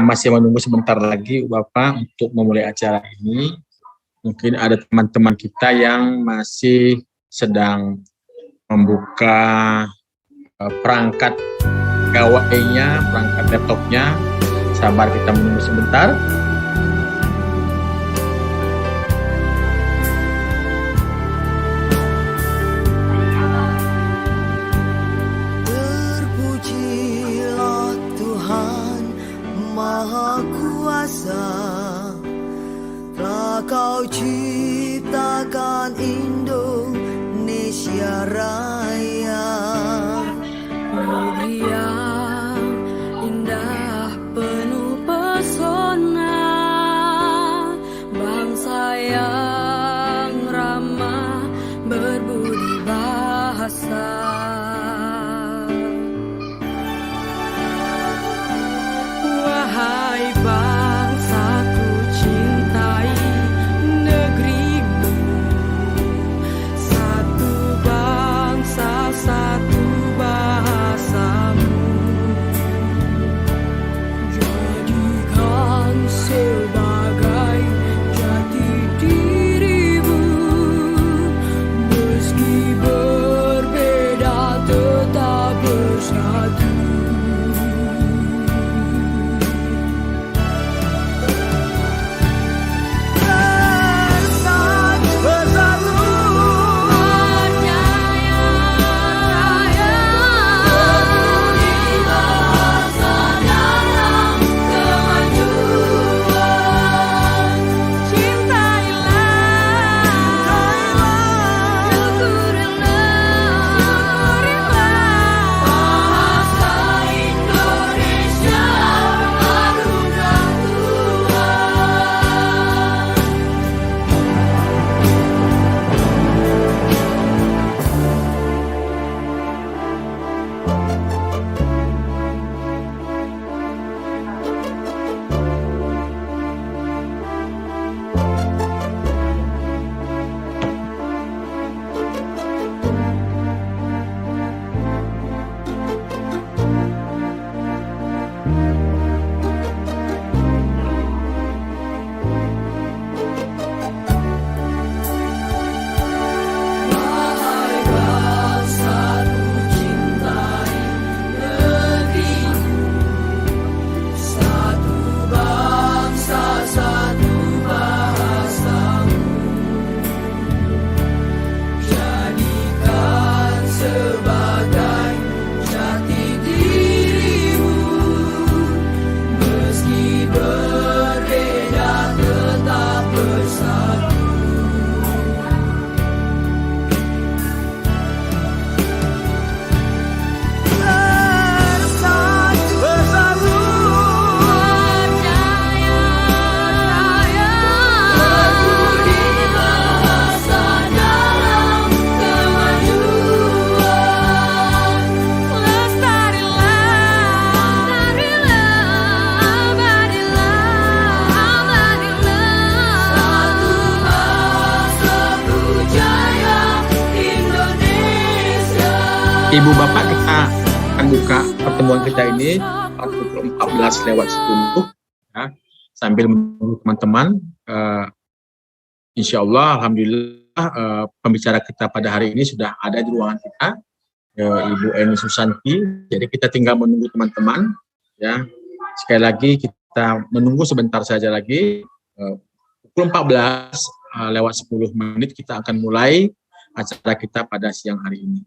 masih menunggu sebentar lagi Bapak untuk memulai acara ini. Mungkin ada teman-teman kita yang masih sedang membuka perangkat gawainya, perangkat laptopnya. Sabar, kita menunggu sebentar. Terpujilah Tuhan Maha Kuasa, telah Kau ciptakan Indonesia Raya. Negeri yang indah penuh pesona, bangsa yang ramah berbudi bahasa. Wahai bangsaku, cintai negerimu. Satu bangsa, satu bahasamu. Jadikan sebagai jati dirimu. Meski berbeda tetap bersatu. Ibu Bapak, kita akan buka pertemuan kita ini pukul 14:10 ya, sambil menunggu teman-teman. Insya Allah, alhamdulillah, pembicara kita pada hari ini sudah ada di ruangan kita, Ibu Eni Susanti. Jadi kita tinggal menunggu teman-teman ya. Sekali lagi kita menunggu sebentar saja lagi, pukul 14:10 kita akan mulai acara kita pada siang hari ini.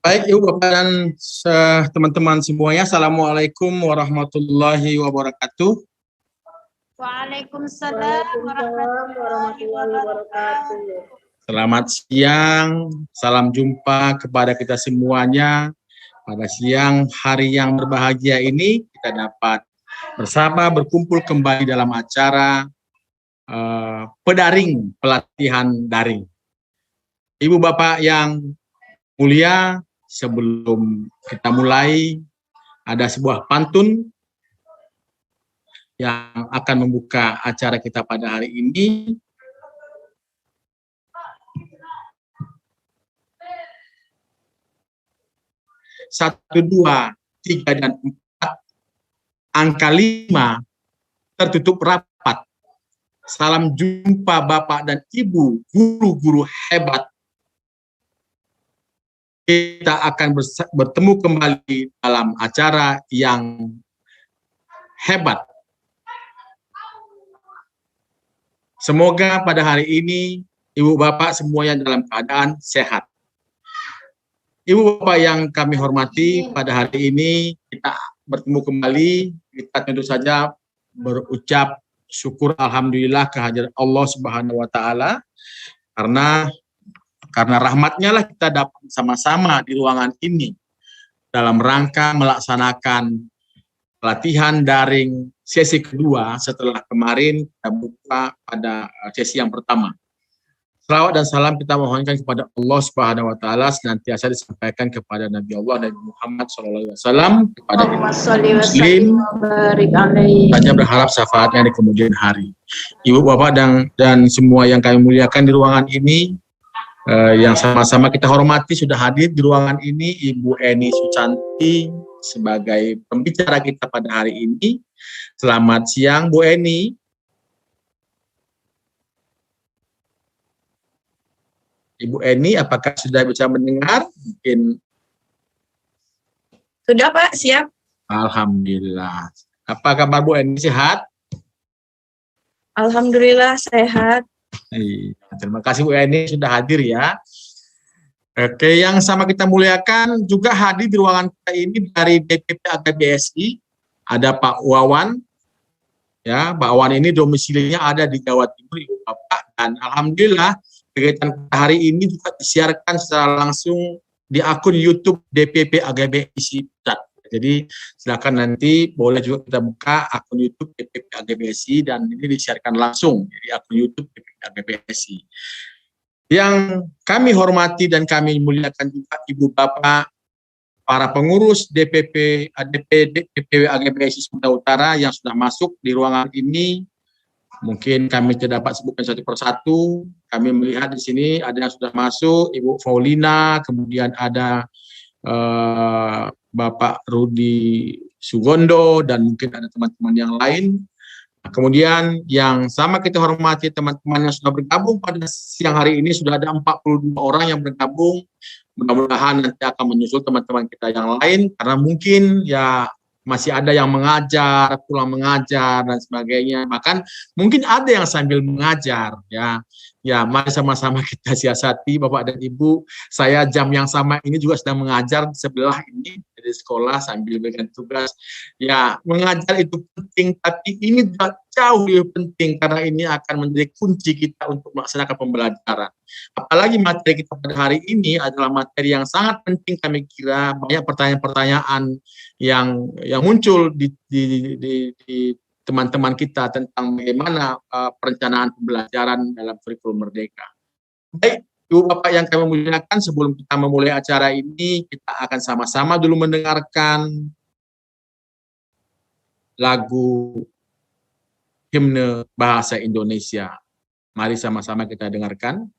Baik, Ibu, Bapak, dan teman-teman semuanya, Assalamualaikum warahmatullahi wabarakatuh. Waalaikumsalam warahmatullahi wabarakatuh. Selamat siang, salam jumpa kepada kita semuanya. Pada siang hari yang berbahagia ini, kita dapat bersama berkumpul kembali dalam acara pedaring, pelatihan daring. Ibu Bapak yang mulia, sebelum kita mulai, ada sebuah pantun yang akan membuka acara kita pada hari ini. Satu, dua, tiga, dan empat, angka 5 tertutup rapat. Salam jumpa Bapak dan Ibu, guru-guru hebat. Kita akan bertemu kembali dalam acara yang hebat. Semoga pada hari ini Ibu Bapak semuanya dalam keadaan sehat. Ibu Bapak yang kami hormati, pada hari ini kita bertemu kembali. Kita tentu saja berucap syukur alhamdulillah kehadiran Allah Subhanahu wa taala, karena rahmatnya lah kita dapat sama-sama di ruangan ini dalam rangka melaksanakan pelatihan daring sesi kedua setelah kemarin kita buka pada sesi yang pertama. Salawat dan salam kita mohonkan kepada Allah Subhanahu wa taala senantiasa disampaikan kepada Nabi Allah Nabi Muhammad SAW, kepada muslim, hanya berharap syafaatnya di kemudian hari. Ibu Bapak dan semua yang kami muliakan di ruangan ini, yang sama-sama kita hormati, sudah hadir di ruangan ini Ibu Eni Sucanti sebagai pembicara kita pada hari ini. Selamat siang Bu Eni. Ibu Eni, apakah sudah bisa mendengar? Mungkin sudah Pak, siap. Alhamdulillah. Apa kabar Bu Eni, sehat? Alhamdulillah sehat. Iya, terima kasih Bu Eni sudah hadir ya. Oke, yang sama kita muliakan juga hadir di ruangan kita ini dari DPP AGBSI, ada Pak Wawan. Ya, Pak Wawan ini domisilinya ada di Jawa Timur, Ibu Bapak, dan alhamdulillah kegiatan kita hari ini juga disiarkan secara langsung di akun YouTube DPP AGBSI Pusat. Jadi silakan nanti boleh juga kita buka akun YouTube DPP AGBSI dan ini disiarkan langsung di akun YouTube DPP AGBSI. Yang kami hormati dan kami muliakan juga Ibu Bapak, para pengurus DPP, DPW AGBSI Sumatera Utara yang sudah masuk di ruangan ini. Mungkin kami tidak dapat sebutkan satu persatu. Kami melihat di sini ada yang sudah masuk, Ibu Faulina, kemudian ada Bapak Rudi Sugondo, dan mungkin ada teman-teman yang lain. Nah, kemudian yang sama kita hormati teman-teman yang sudah bergabung pada siang hari ini, sudah ada 42 orang yang bergabung. Mudah-mudahan nanti akan menyusul teman-teman kita yang lain, karena mungkin ya masih ada yang mengajar, pulang mengajar dan sebagainya. Bahkan mungkin ada yang sambil mengajar ya. Ya, mari sama-sama kita siasati Bapak dan Ibu. Saya jam yang sama ini juga sedang mengajar di sebelah ini di sekolah sambil berikan tugas. Ya, mengajar itu penting, tapi ini jauh lebih penting karena ini akan menjadi kunci kita untuk melaksanakan pembelajaran. Apalagi materi kita pada hari ini adalah materi yang sangat penting, kami kira banyak pertanyaan-pertanyaan yang muncul di teman-teman kita tentang bagaimana perencanaan pembelajaran dalam kurikulum Merdeka. Baik, Ibu Bapak yang kami muliakan, sebelum kita memulai acara ini, kita akan sama-sama dulu mendengarkan lagu himne bahasa Indonesia. Mari sama-sama kita dengarkan.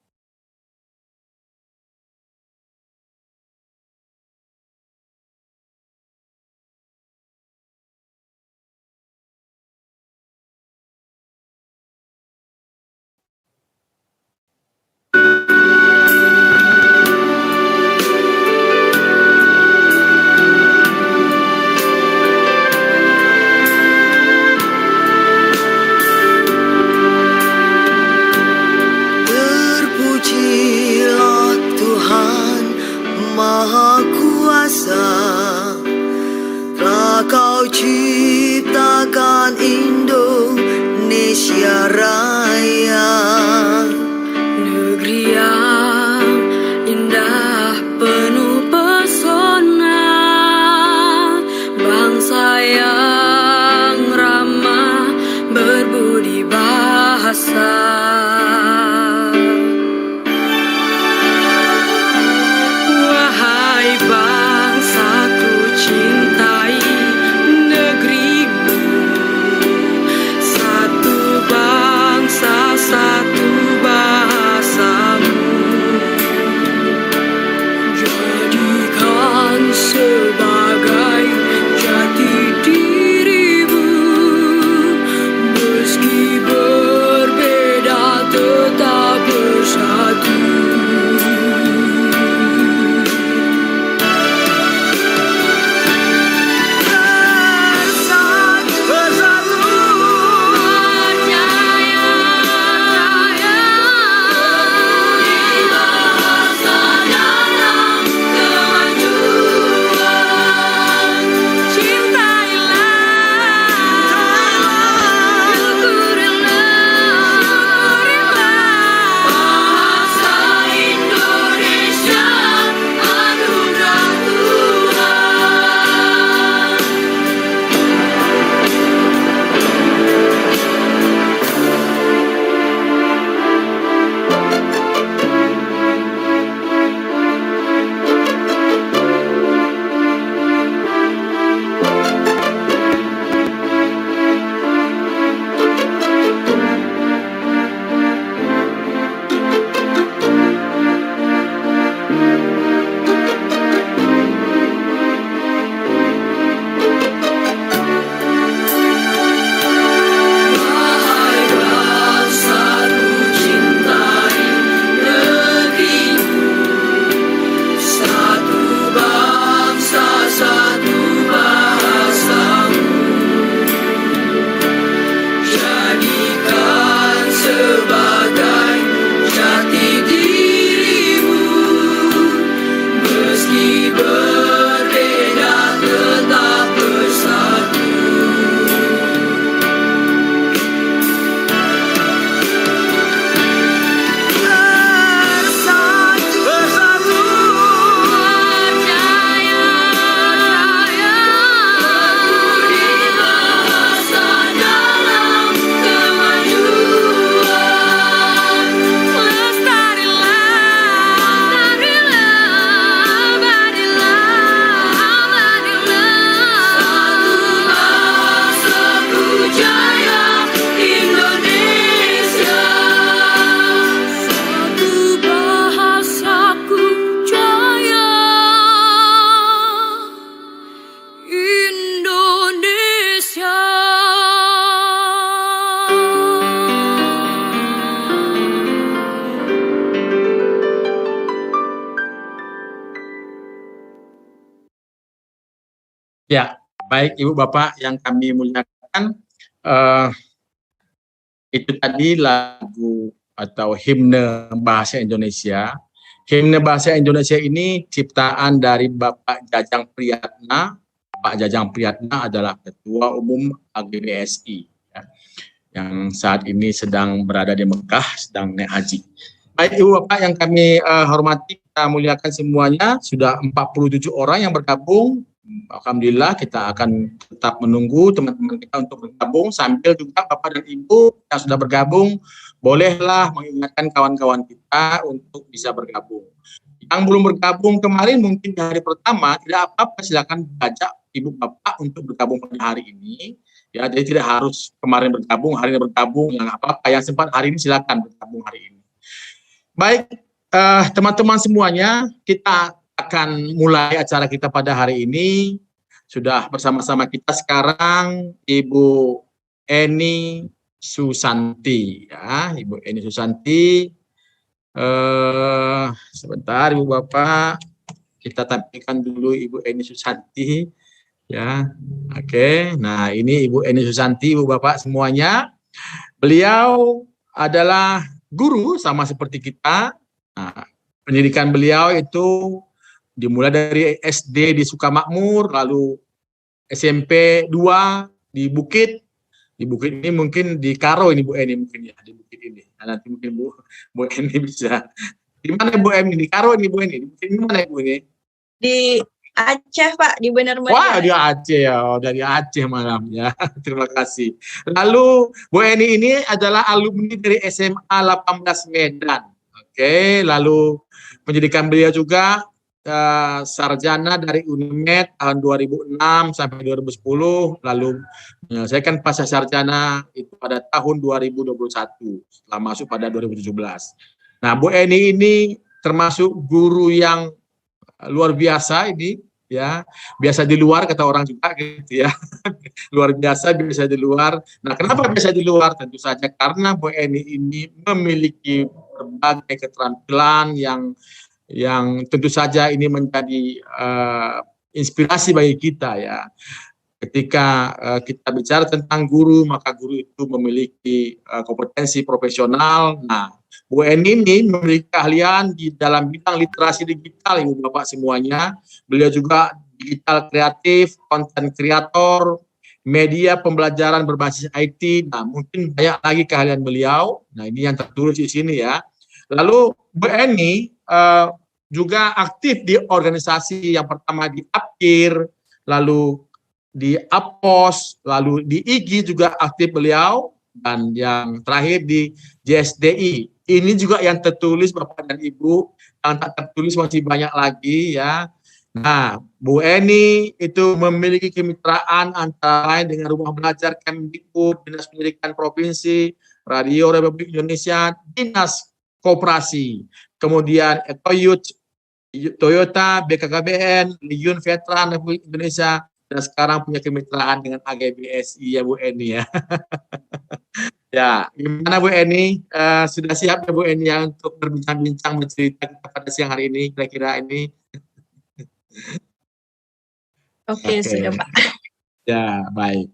Ya, baik Ibu Bapak yang kami muliakan, eh, itu tadi lagu atau himne bahasa Indonesia. Himne bahasa Indonesia ini ciptaan dari Bapak Jajang Priyatna. Pak Jajang Priyatna adalah Ketua Umum AGBSI, ya, yang saat ini sedang berada di Mekah, sedang naik haji. Baik Ibu Bapak yang kami hormati, kita muliakan semuanya, sudah 47 orang yang bergabung. Alhamdulillah kita akan tetap menunggu teman-teman kita untuk bergabung, sambil juga Bapak dan Ibu yang sudah bergabung, bolehlah mengingatkan kawan-kawan kita untuk bisa bergabung. Yang belum bergabung kemarin mungkin di hari pertama, tidak apa-apa, silakan ajak Ibu Bapak untuk bergabung pada hari ini. Ya, jadi tidak harus kemarin bergabung, hari ini bergabung, yang apa-apa yang sempat hari ini silakan bergabung hari ini. Baik, teman-teman semuanya, kita akan mulai acara kita pada hari ini. Sudah bersama-sama kita sekarang Ibu Eni Susanti, ya, Ibu Eni Susanti. Sebentar Ibu Bapak, kita tampilkan dulu Ibu Eni Susanti, ya. Oke, nah ini Ibu Eni Susanti, Ibu Bapak semuanya. Beliau adalah guru sama seperti kita. Nah, pendidikan beliau itu dimulai dari SD di Sukamakmur, lalu SMP 2 di Bukit. Di Bukit ini mungkin di Karo ini Bu Eni mungkin ya, di Bukit ini. Nah, nanti mungkin Bu Eni bisa. Di mana Bu Eni? Di Karo ini Bu Eni. Di mana Bu Eni? Di Aceh Pak, di Benar Meriah. Wah, di Aceh ya, dari Aceh malam ya. Terima kasih. Lalu Bu Eni ini adalah alumni dari SMA 18 Medan. Oke, lalu pendidikan beliau juga sarjana dari Unimed tahun 2006 sampai 2010, lalu menyelesaikan pasca sarjana itu pada tahun 2021 setelah masuk pada 2017. Nah, Bu Eni ini termasuk guru yang luar biasa ini, ya, biasa di luar kata orang juga gitu ya. Luar biasa, biasa di luar. Nah, kenapa biasa di luar? Tentu saja karena Bu Eni ini memiliki berbagai keterampilan yang tentu saja ini menjadi inspirasi bagi kita ya. Ketika kita bicara tentang guru, maka guru itu memiliki kompetensi profesional. Nah, Bu Eni ini memiliki keahlian di dalam bidang literasi digital, Ibu Bapak semuanya. Beliau juga digital kreatif, konten kreator, media pembelajaran berbasis IT. Nah, mungkin banyak lagi keahlian beliau. Nah, ini yang tertulis di sini ya. Lalu Bu Eni juga aktif di organisasi, yang pertama di APKIR, lalu di APOS, lalu di IGI juga aktif beliau, dan yang terakhir di JSDI. Ini juga yang tertulis Bapak dan Ibu, yang tak tertulis masih banyak lagi ya. Nah, Bu Eni itu memiliki kemitraan antara lain dengan Rumah Belajar Kemdikbud, Dinas Pendidikan Provinsi, Radio Republik Indonesia, Dinas Koperasi, kemudian Toyota, BKKBN, Liun Veteran Republik Indonesia, dan sekarang punya kemitraan dengan AGBSI ya Bu Eni ya. Ya, gimana Bu Eni? Sudah siap ya Bu Eni ya untuk berbincang-bincang, bercerita pada siang hari ini kira-kira ini? Oke, sudah Pak. Ya, baik.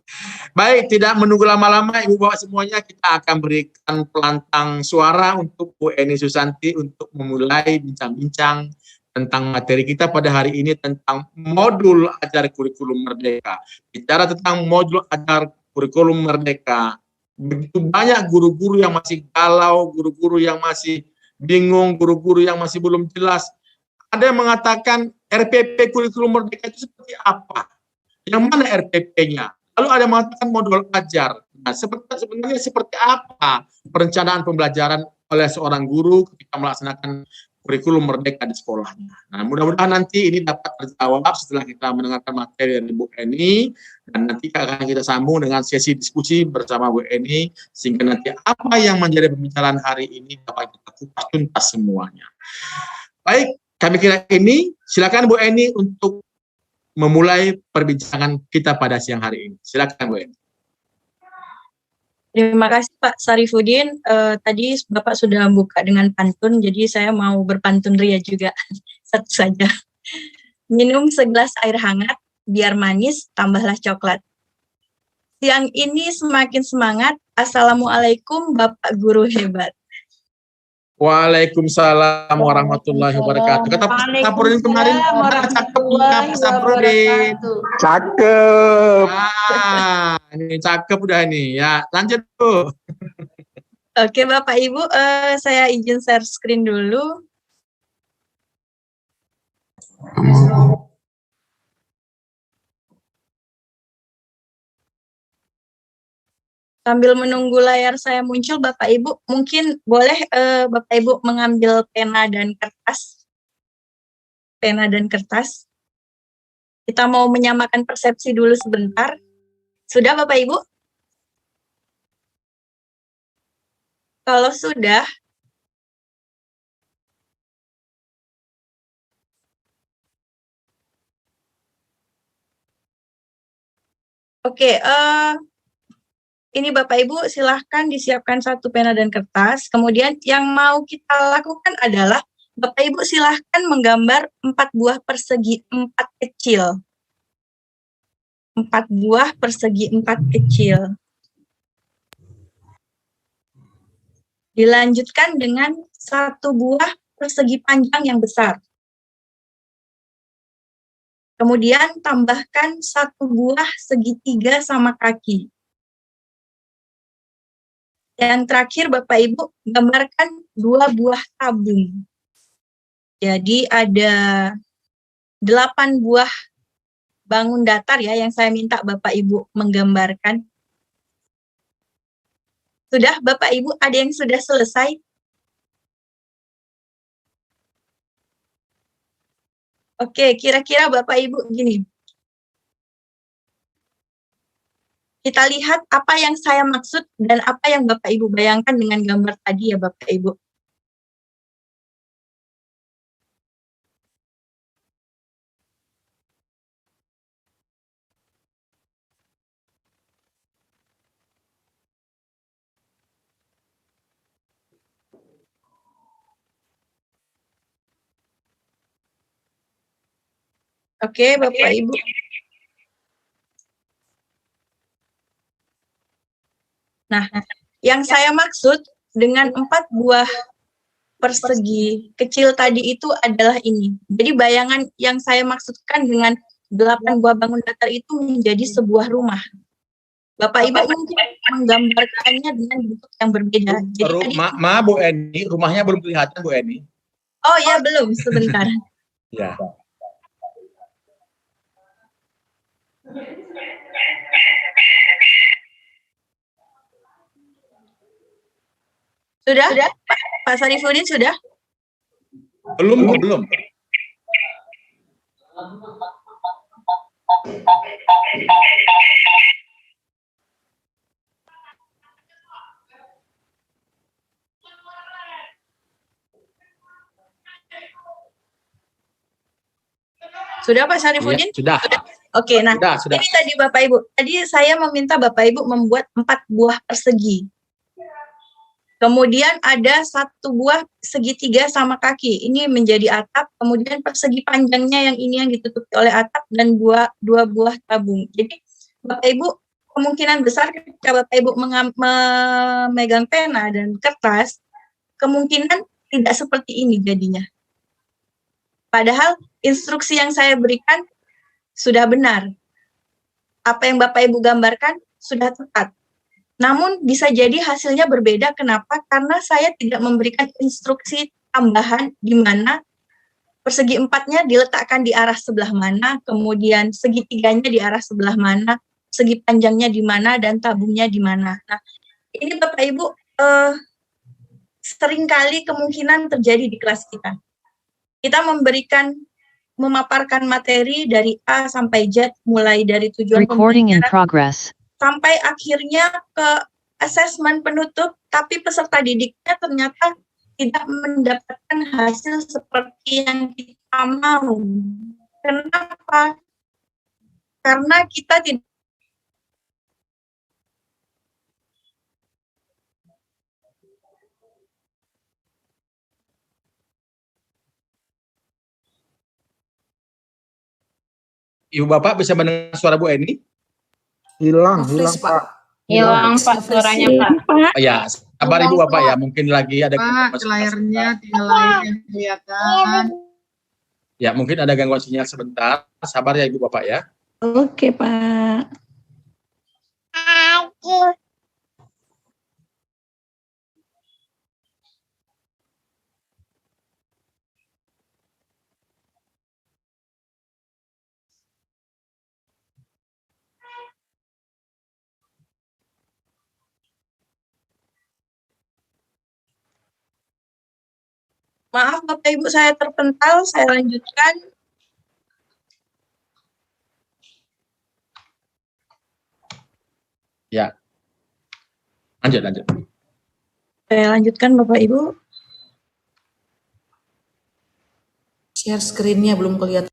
Baik, tidak menunggu lama-lama Ibu Bapak semuanya, kita akan berikan pelantang suara untuk Bu Eni Susanti untuk memulai bincang-bincang tentang materi kita pada hari ini tentang modul ajar kurikulum merdeka. Bicara tentang modul ajar kurikulum merdeka, begitu banyak guru-guru yang masih galau, guru-guru yang masih bingung, guru-guru yang masih belum jelas. Ada yang mengatakan RPP kurikulum merdeka itu seperti apa? Yang mana RPP-nya? Lalu ada yang mengatakan modul ajar. Nah, sebenarnya seperti apa perencanaan pembelajaran oleh seorang guru ketika melaksanakan kurikulum merdeka di sekolahnya. Nah, mudah-mudahan nanti ini dapat terjawab setelah kita mendengarkan materi dari Bu Eni, dan nanti akan kita sambung dengan sesi diskusi bersama Bu Eni, sehingga nanti apa yang menjadi pembicaraan hari ini dapat kita kupas tuntas semuanya. Baik, kami kira ini, silakan Bu Eni untuk memulai perbincangan kita pada siang hari ini. Silakan Bu Eni. Terima kasih Pak Sarifudin. Tadi Bapak sudah buka dengan pantun, jadi saya mau berpantun ria juga. Satu saja. Minum segelas air hangat biar manis, tambahlah coklat. Siang ini semakin semangat. Assalamualaikum Bapak Guru hebat. Waalaikumsalam warahmatullahi wabarakatuh. Kata Pak Saprudin kemarin, gimana cakepnya Pak Saprudin? Cakep. Ini cakep udah nih. Ya, lanjut Bu. Oke Bapak Ibu, saya izin share screen dulu. Sambil menunggu layar saya muncul, Bapak Ibu, mungkin boleh Bapak Ibu mengambil pena dan kertas. Pena dan kertas. Kita mau menyamakan persepsi dulu sebentar. Sudah Bapak Ibu? Kalau sudah, oke, ini Bapak Ibu silahkan disiapkan satu pena dan kertas. Kemudian yang mau kita lakukan adalah Bapak Ibu silahkan menggambar 4 buah persegi 4 kecil. 4 buah persegi 4 kecil. Dilanjutkan dengan 1 buah persegi panjang yang besar. Kemudian tambahkan 1 buah segitiga sama kaki. Yang terakhir Bapak Ibu gambarkan 2 buah tabung. Jadi ada 8 buah bangun datar ya yang saya minta Bapak Ibu menggambarkan. Sudah Bapak Ibu, ada yang sudah selesai? Oke, kira-kira Bapak Ibu gini. Kita lihat apa yang saya maksud dan apa yang Bapak Ibu bayangkan dengan gambar tadi ya Bapak Ibu. Oke, Bapak Ibu. Nah, yang saya maksud dengan 4 buah persegi kecil tadi itu adalah ini. Jadi bayangan yang saya maksudkan dengan 8 buah bangun datar itu menjadi sebuah rumah. Bapak Ibu mungkin menggambarkannya dengan bentuk yang berbeda. Jadi tadi, Bu Eni, rumahnya belum kelihatan Bu Eni. oh ya belum, sebentar. Ya. Sudah? Pak Sarifudin sudah? Belum Bu, belum. Sudah Pak Sarifudin? Ya, sudah. Oke, nah Sudah. ini tadi Bapak Ibu. Tadi saya meminta Bapak Ibu membuat 4 buah persegi. Kemudian ada 1 buah segitiga sama kaki. Ini menjadi atap. Kemudian persegi panjangnya yang ini yang ditutupi oleh atap dan 2 buah tabung. Jadi Bapak Ibu kemungkinan besar ketika Bapak Ibu memegang pena dan kertas, kemungkinan tidak seperti ini jadinya. Padahal instruksi yang saya berikan sudah benar. Apa yang Bapak Ibu gambarkan sudah tepat. Namun bisa jadi hasilnya berbeda. Kenapa? Karena saya tidak memberikan instruksi tambahan di mana persegi 4-nya diletakkan di arah sebelah mana, kemudian segitiganya di arah sebelah mana, segi panjangnya di mana, dan tabungnya di mana. Nah, ini Bapak Ibu seringkali kemungkinan terjadi di kelas kita. Kita memaparkan materi dari A sampai Z, mulai dari tujuan pembelajaran sampai akhirnya ke asesmen penutup, tapi peserta didiknya ternyata tidak mendapatkan hasil seperti yang kita mau. Kenapa? Karena kita tidak Ibu Bapak bisa mendengar suara Bu Eni? Hilang Nge-freeze, Pak. Hilang Pak suaranya Pak. Pak. Ya, sabar Ibu Bapak ya, mungkin lagi ada gangguan Pak, sinyal layarnya sebentar. tinggal layar yang kelihatan. Ya, mungkin ada gangguan sinyal sebentar. Sabar ya Ibu Bapak ya. Oke, Pak. Maaf Bapak Ibu, saya terpental, saya lanjutkan. Ya. Lanjut. Saya lanjutkan Bapak Ibu. Share screen-nya belum kelihatan.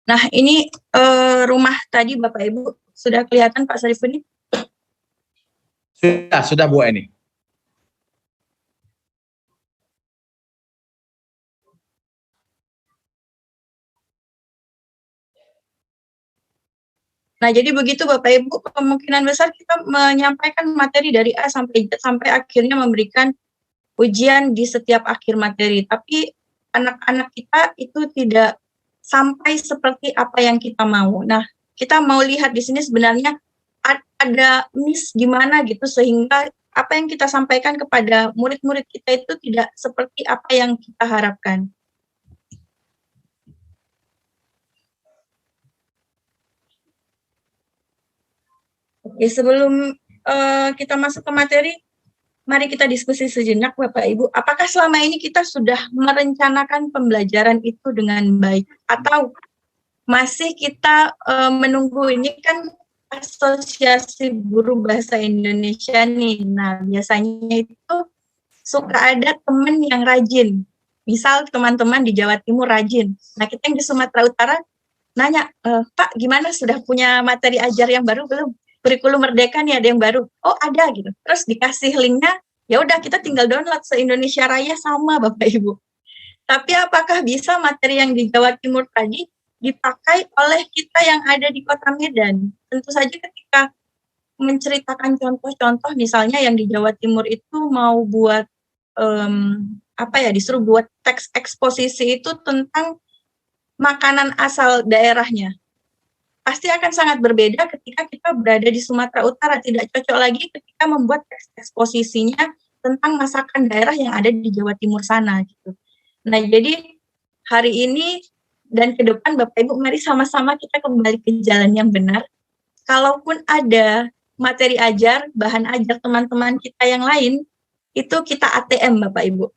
Nah, ini rumah tadi Bapak Ibu sudah kelihatan Pak Sarifudin? Sudah Bu Eni. Nah, jadi begitu Bapak Ibu, kemungkinan besar kita menyampaikan materi dari A sampai Z sampai akhirnya memberikan ujian di setiap akhir materi. Tapi anak-anak kita itu tidak sampai seperti apa yang kita mau. Nah, kita mau lihat di sini sebenarnya ada miss gimana gitu sehingga apa yang kita sampaikan kepada murid-murid kita itu tidak seperti apa yang kita harapkan. Oke, sebelum kita masuk ke materi, mari kita diskusi sejenak Bapak Ibu. Apakah selama ini kita sudah merencanakan pembelajaran itu dengan baik? Atau masih kita menunggu? Ini kan Asosiasi Guru Bahasa Indonesia nih. Nah, biasanya itu suka ada teman yang rajin. Misal teman-teman di Jawa Timur rajin. Nah, kita yang di Sumatera Utara nanya, Pak, gimana sudah punya materi ajar yang baru belum? Kurikulum Merdeka nih ada yang baru. Oh, ada gitu. Terus dikasih linknya, ya udah kita tinggal download se-Indonesia Raya sama Bapak Ibu. Tapi apakah bisa materi yang di Jawa Timur tadi dipakai oleh kita yang ada di Kota Medan? Tentu saja ketika menceritakan contoh-contoh, misalnya yang di Jawa Timur itu mau buat disuruh buat teks eksposisi itu tentang makanan asal daerahnya. Pasti akan sangat berbeda ketika kita berada di Sumatera Utara. Tidak cocok lagi ketika membuat teks eksposisinya tentang masakan daerah yang ada di Jawa Timur sana gitu. Nah, jadi hari ini dan ke depan Bapak Ibu mari sama-sama kita kembali ke jalan yang benar. Kalaupun ada materi ajar, bahan ajar teman-teman kita yang lain, itu kita ATM Bapak Ibu.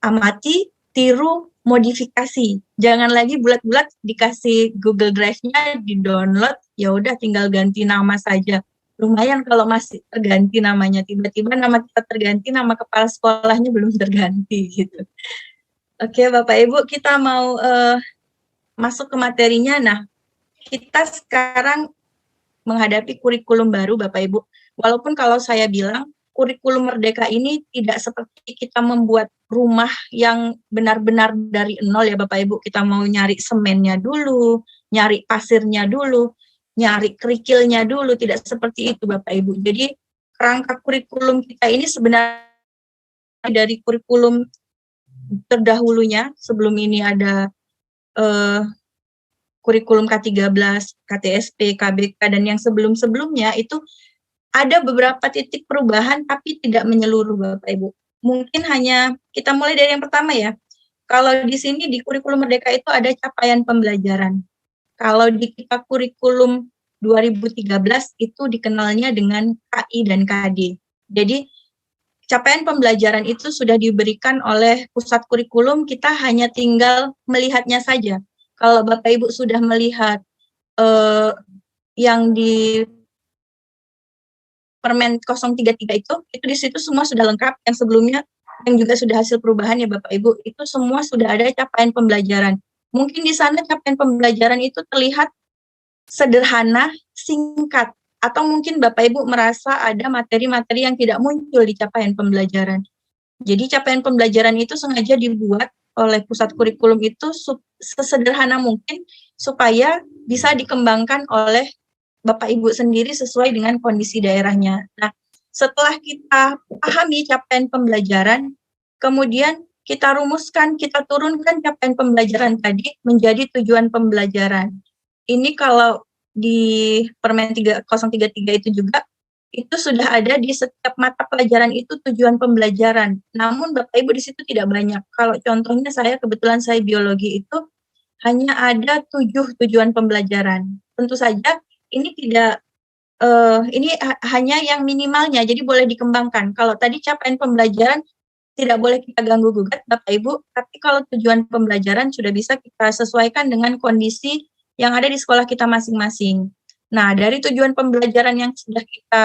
Amati, tiru, modifikasi. Jangan lagi bulat-bulat dikasih Google Drive-nya, di-download, ya udah tinggal ganti nama saja. Lumayan kalau masih terganti namanya, tiba-tiba nama kita terganti, nama kepala sekolahnya belum terganti gitu. Oke, Bapak Ibu, kita mau masuk ke materinya. Nah, kita sekarang menghadapi kurikulum baru Bapak Ibu. Walaupun kalau saya bilang kurikulum Merdeka ini tidak seperti kita membuat rumah yang benar-benar dari nol ya Bapak Ibu. Kita mau nyari semennya dulu, nyari pasirnya dulu, nyari kerikilnya dulu. Tidak seperti itu Bapak Ibu. Jadi kerangka kurikulum kita ini sebenarnya dari kurikulum terdahulunya. Sebelum ini ada kurikulum K13, KTSP, KBK, dan yang sebelum-sebelumnya itu ada beberapa titik perubahan tapi tidak menyeluruh Bapak Ibu. Mungkin hanya kita mulai dari yang pertama ya. Kalau di sini di kurikulum Merdeka itu ada capaian pembelajaran. Kalau di kita kurikulum 2013 itu dikenalnya dengan KI dan KD. Jadi capaian pembelajaran itu sudah diberikan oleh pusat kurikulum, kita hanya tinggal melihatnya saja. Kalau Bapak Ibu sudah melihat yang di Permen 033 itu di situ semua sudah lengkap. Yang sebelumnya yang juga sudah hasil perubahan ya Bapak Ibu, itu semua sudah ada capaian pembelajaran. Mungkin di sana capaian pembelajaran itu terlihat sederhana, singkat, atau mungkin Bapak Ibu merasa ada materi-materi yang tidak muncul di capaian pembelajaran. Jadi capaian pembelajaran itu sengaja dibuat oleh pusat kurikulum itu sesederhana mungkin supaya bisa dikembangkan oleh Bapak Ibu sendiri sesuai dengan kondisi daerahnya. Nah, setelah kita pahami capaian pembelajaran, kemudian kita rumuskan, kita turunkan capaian pembelajaran tadi menjadi tujuan pembelajaran. Ini kalau di Permen 3033 itu juga, itu sudah ada di setiap mata pelajaran itu tujuan pembelajaran. Namun Bapak Ibu di situ tidak banyak. Kalau contohnya kebetulan saya biologi itu hanya ada 7 tujuan pembelajaran. Tentu saja ini tidak hanya yang minimalnya, jadi boleh dikembangkan. Kalau tadi capaian pembelajaran tidak boleh kita ganggu gugat Bapak Ibu, tapi kalau tujuan pembelajaran sudah bisa kita sesuaikan dengan kondisi yang ada di sekolah kita masing-masing. Nah, dari tujuan pembelajaran yang sudah kita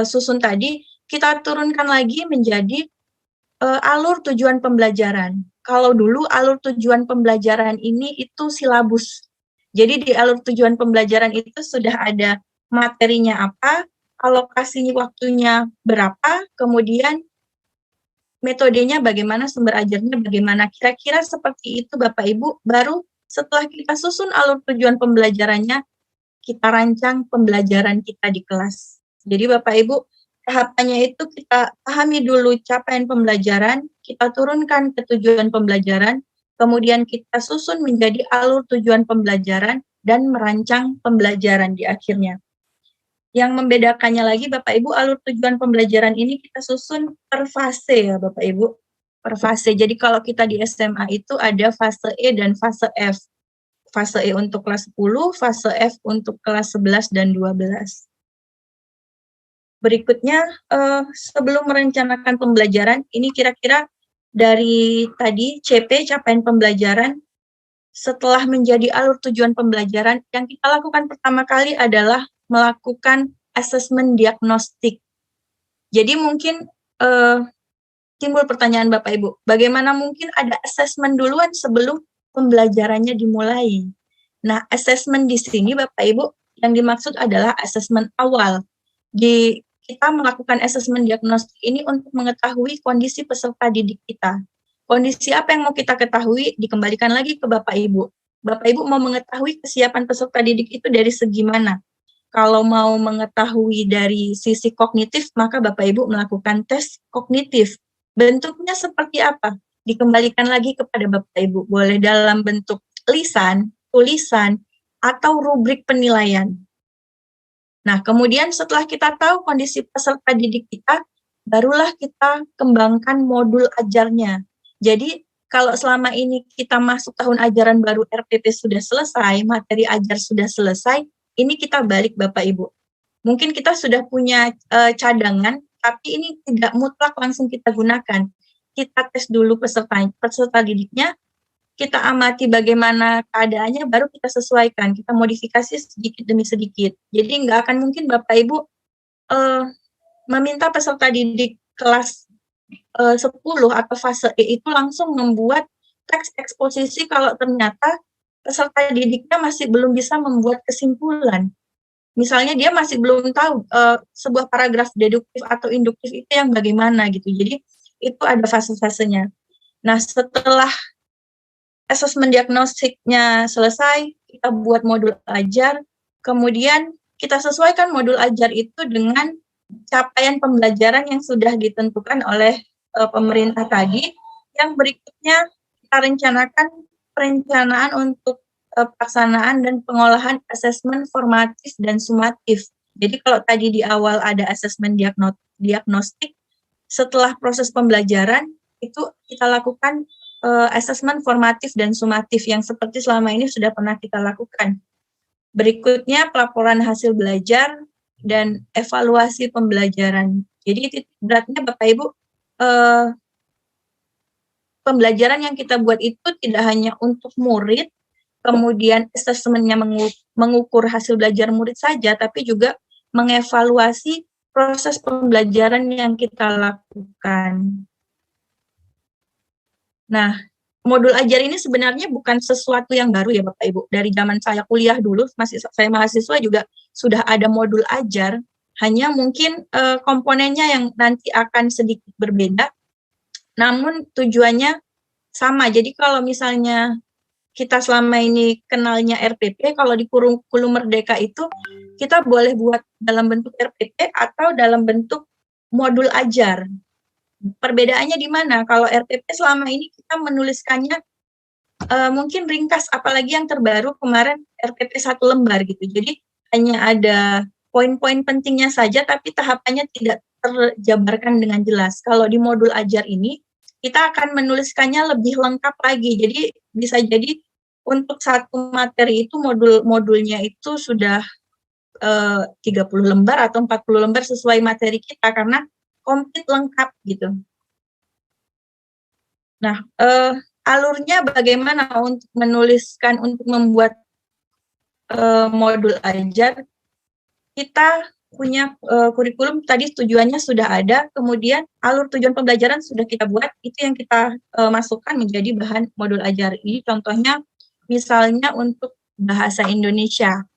susun tadi, kita turunkan lagi menjadi alur tujuan pembelajaran. Kalau dulu alur tujuan pembelajaran ini itu silabus. Jadi di alur tujuan pembelajaran itu sudah ada materinya apa, alokasi waktunya berapa, kemudian metodenya bagaimana, sumber ajarnya bagaimana. Kira-kira seperti itu Bapak Ibu, baru setelah kita susun alur tujuan pembelajarannya, kita rancang pembelajaran kita di kelas. Jadi Bapak Ibu, tahapannya itu kita pahami dulu capaian pembelajaran, kita turunkan ke tujuan pembelajaran, kemudian kita susun menjadi alur tujuan pembelajaran, dan merancang pembelajaran di akhirnya. Yang membedakannya lagi Bapak Ibu, alur tujuan pembelajaran ini kita susun per fase ya Bapak Ibu, per fase. Jadi kalau kita di SMA itu ada fase E dan fase F. Fase E untuk kelas 10, fase F untuk kelas 11 dan 12. Berikutnya, sebelum merencanakan pembelajaran, ini kira-kira dari tadi CP, capaian pembelajaran, setelah menjadi alur tujuan pembelajaran, yang kita lakukan pertama kali adalah melakukan asesmen diagnostik. Jadi mungkin timbul pertanyaan Bapak Ibu, bagaimana mungkin ada asesmen duluan sebelum pembelajarannya dimulai? Nah, asesmen di sini Bapak Ibu yang dimaksud adalah asesmen awal. Kita melakukan asesmen diagnostik ini untuk mengetahui kondisi peserta didik kita. Kondisi apa yang mau kita ketahui dikembalikan lagi ke Bapak Ibu. Bapak Ibu mau mengetahui kesiapan peserta didik itu dari segi mana? Kalau mau mengetahui dari sisi kognitif, maka Bapak Ibu melakukan tes kognitif. Bentuknya seperti apa? Dikembalikan lagi kepada Bapak Ibu. Boleh dalam bentuk lisan, tulisan, atau rubrik penilaian. Nah, kemudian setelah kita tahu kondisi peserta didik kita, barulah kita kembangkan modul ajarnya. Jadi, kalau selama ini kita masuk tahun ajaran baru, RPP sudah selesai, materi ajar sudah selesai, ini kita balik Bapak Ibu. Mungkin kita sudah punya cadangan, tapi ini tidak mutlak langsung kita gunakan. Kita tes dulu peserta didiknya, kita amati bagaimana keadaannya, baru kita sesuaikan, kita modifikasi sedikit demi sedikit. Jadi nggak akan mungkin Bapak Ibu meminta peserta didik kelas 10 atau fase E itu langsung membuat teks eksposisi kalau ternyata peserta didiknya masih belum bisa membuat kesimpulan. Misalnya dia masih belum tahu sebuah paragraf deduktif atau induktif itu yang bagaimana gitu. Jadi itu ada fase-fasenya. Nah, setelah asesmen diagnostiknya selesai, kita buat modul ajar, kemudian kita sesuaikan modul ajar itu dengan capaian pembelajaran yang sudah ditentukan oleh pemerintah tadi. Yang berikutnya kita rencanakan perencanaan untuk pelaksanaan dan pengolahan asesmen formatif dan sumatif. Jadi kalau tadi di awal ada asesmen diagnostik, setelah proses pembelajaran itu kita lakukan asesmen formatif dan sumatif yang seperti selama ini sudah pernah kita lakukan. Berikutnya pelaporan hasil belajar dan evaluasi pembelajaran. Jadi titik beratnya Bapak Ibu, pembelajaran yang kita buat itu tidak hanya untuk murid, kemudian asesmennya mengukur hasil belajar murid saja, tapi juga mengevaluasi proses pembelajaran yang kita lakukan. Nah, modul ajar ini sebenarnya bukan sesuatu yang baru ya Bapak Ibu. Dari zaman saya kuliah dulu, masih saya mahasiswa juga sudah ada modul ajar, hanya mungkin komponennya yang nanti akan sedikit berbeda, namun tujuannya sama. Jadi kalau misalnya kita selama ini kenalnya RPP, kalau di kurikulum Merdeka itu kita boleh buat dalam bentuk RPP atau dalam bentuk modul ajar. Perbedaannya di mana? Kalau RPP selama ini kita menuliskannya mungkin ringkas, apalagi yang terbaru kemarin RPP 1 lembar gitu. Jadi hanya ada poin-poin pentingnya saja, tapi tahapannya tidak terjabarkan dengan jelas. Kalau di modul ajar ini, kita akan menuliskannya lebih lengkap lagi. Jadi bisa jadi untuk satu materi itu modulnya itu sudah 30 lembar atau 40 lembar sesuai materi kita, karena komplit lengkap gitu. Nah, alurnya bagaimana untuk menuliskan, untuk membuat modul ajar? Kita punya kurikulum, tadi tujuannya sudah ada, kemudian alur tujuan pembelajaran sudah kita buat, itu yang kita masukkan menjadi bahan modul ajar. Ini contohnya misalnya untuk bahasa Indonesia.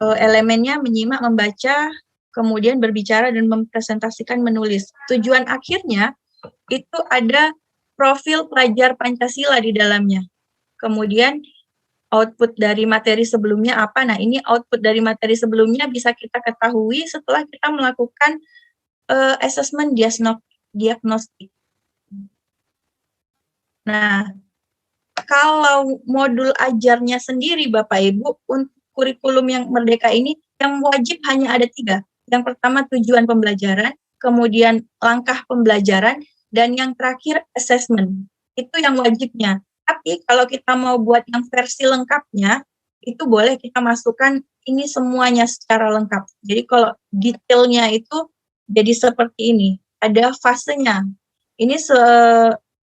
Elemennya menyimak, membaca, kemudian berbicara dan mempresentasikan, menulis. Tujuan akhirnya itu ada profil pelajar Pancasila di dalamnya. Kemudian output dari materi sebelumnya apa? Nah, ini output dari materi sebelumnya bisa kita ketahui setelah kita melakukan assessment diagnostik. Nah, kalau modul ajarnya sendiri Bapak Ibu, untuk kurikulum yang Merdeka ini, yang wajib hanya ada 3. Yang pertama tujuan pembelajaran, kemudian langkah pembelajaran, dan yang terakhir assessment. Itu yang wajibnya. Tapi kalau kita mau buat yang versi lengkapnya, itu boleh kita masukkan ini semuanya secara lengkap. Jadi kalau detailnya itu jadi seperti ini. Ada fasenya. Ini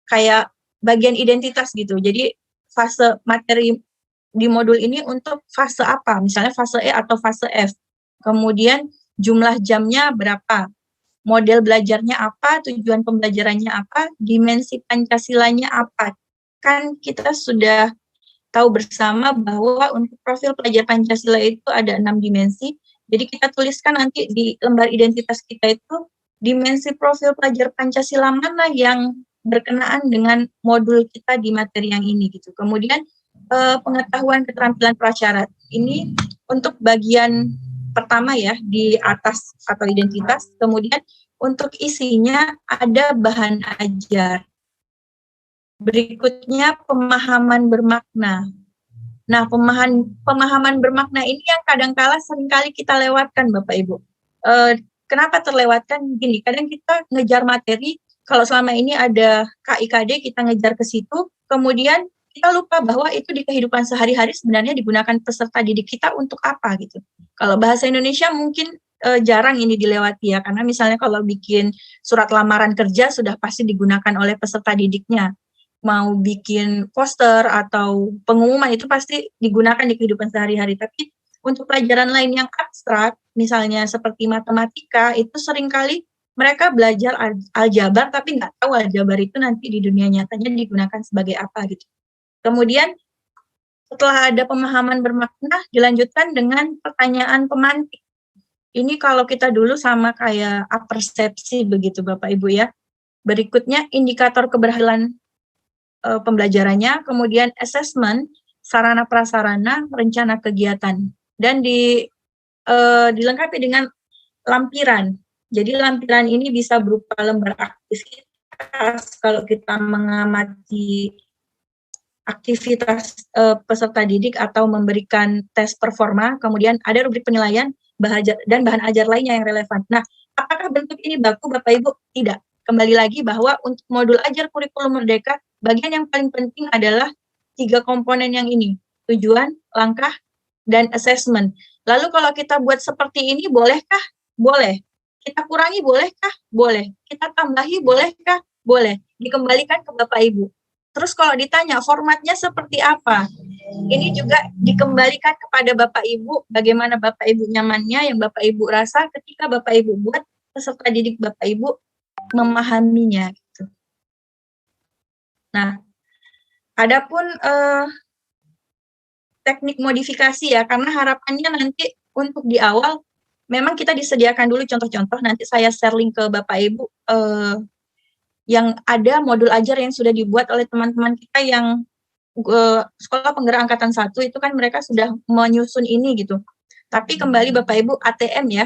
kayak bagian identitas gitu. Jadi fase materi di modul ini untuk fase apa? Misalnya fase E atau fase F. Kemudian jumlah jamnya berapa? Model belajarnya apa? Tujuan pembelajarannya apa? Dimensi Pancasilanya apa? Kan kita sudah tahu bersama bahwa untuk profil pelajar Pancasila itu ada 6 dimensi. Jadi kita tuliskan nanti di lembar identitas kita itu dimensi profil pelajar Pancasila mana yang berkenaan dengan modul kita di materi yang ini gitu. Kemudian pengetahuan keterampilan prasyarat. Ini untuk bagian pertama ya di atas atau identitas. Kemudian untuk isinya ada bahan ajar. Berikutnya pemahaman bermakna. Nah, pemahaman bermakna ini yang kadang-kala seringkali kita lewatkan Bapak Ibu. Kenapa terlewatkan? Gini, kadang kita ngejar materi, kalau selama ini ada KIKD kita ngejar ke situ, kemudian kita lupa bahwa itu di kehidupan sehari-hari sebenarnya digunakan peserta didik kita untuk apa gitu. Kalau bahasa Indonesia mungkin jarang ini dilewati ya, karena misalnya kalau bikin surat lamaran kerja sudah pasti digunakan oleh peserta didiknya. Mau bikin poster atau pengumuman itu pasti digunakan di kehidupan sehari-hari. Tapi untuk pelajaran lain yang abstrak, misalnya seperti matematika, itu seringkali mereka belajar aljabar tapi nggak tahu aljabar itu nanti di dunia nyatanya digunakan sebagai apa gitu. Kemudian setelah ada pemahaman bermakna, dilanjutkan dengan pertanyaan pemantik. Ini kalau kita dulu sama kayak apersepsi begitu Bapak Ibu ya. Berikutnya indikator keberhasilan pembelajarannya, kemudian assessment, sarana prasarana, rencana kegiatan, dan dilengkapi dengan lampiran. Jadi lampiran ini bisa berupa lembar aktivitas kalau kita mengamati aktivitas peserta didik atau memberikan tes performa, kemudian ada rubrik penilaian dan bahan ajar lainnya yang relevan. Nah, apakah bentuk ini baku Bapak Ibu? Tidak. Kembali lagi bahwa untuk modul ajar kurikulum Merdeka, bagian yang paling penting adalah 3 komponen yang ini, tujuan, langkah, dan assessment. Lalu kalau kita buat seperti ini, bolehkah? Boleh. Kita kurangi, bolehkah? Boleh. Kita tambahi, bolehkah? Boleh. Dikembalikan ke Bapak Ibu. Terus kalau ditanya formatnya seperti apa, ini juga dikembalikan kepada Bapak Ibu, bagaimana Bapak Ibu nyamannya, yang Bapak Ibu rasa ketika Bapak Ibu buat, peserta didik Bapak Ibu memahaminya. Gitu. Nah, adapun teknik modifikasi ya, karena harapannya nanti untuk di awal memang kita disediakan dulu contoh-contoh, nanti saya share link ke Bapak Ibu yang ada modul ajar yang sudah dibuat oleh teman-teman kita yang Sekolah Penggerak Angkatan 1 itu kan mereka sudah menyusun ini gitu. Tapi kembali Bapak Ibu ATM ya,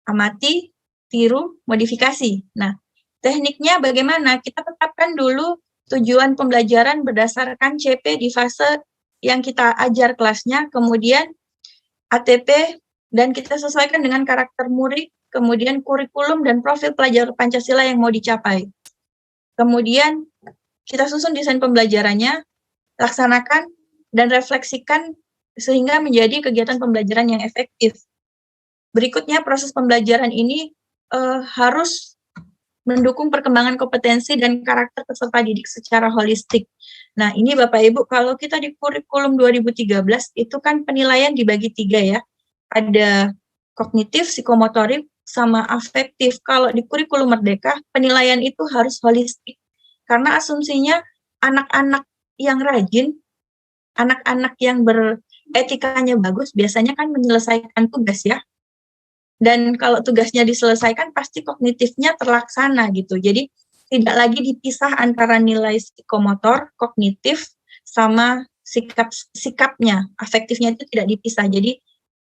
amati, tiru, modifikasi. Nah, tekniknya bagaimana? Kita tetapkan dulu tujuan pembelajaran berdasarkan CP di fase yang kita ajar kelasnya, kemudian ATP, dan kita sesuaikan dengan karakter murid, kemudian kurikulum dan profil pelajar Pancasila yang mau dicapai. Kemudian kita susun desain pembelajarannya, laksanakan dan refleksikan sehingga menjadi kegiatan pembelajaran yang efektif. Berikutnya, proses pembelajaran ini harus mendukung perkembangan kompetensi dan karakter peserta didik secara holistik. Nah, ini Bapak Ibu, kalau kita di kurikulum 2013, itu kan penilaian dibagi 3 ya. Ada kognitif, psikomotorik, sama afektif. Kalau di kurikulum Merdeka, penilaian itu harus holistik. Karena asumsinya anak-anak yang rajin, anak-anak yang beretikanya bagus, biasanya kan menyelesaikan tugas ya. Dan kalau tugasnya diselesaikan, pasti kognitifnya terlaksana gitu. Jadi tidak lagi dipisah antara nilai psikomotor, kognitif, sama sikapnya. Afektifnya itu tidak dipisah. Jadi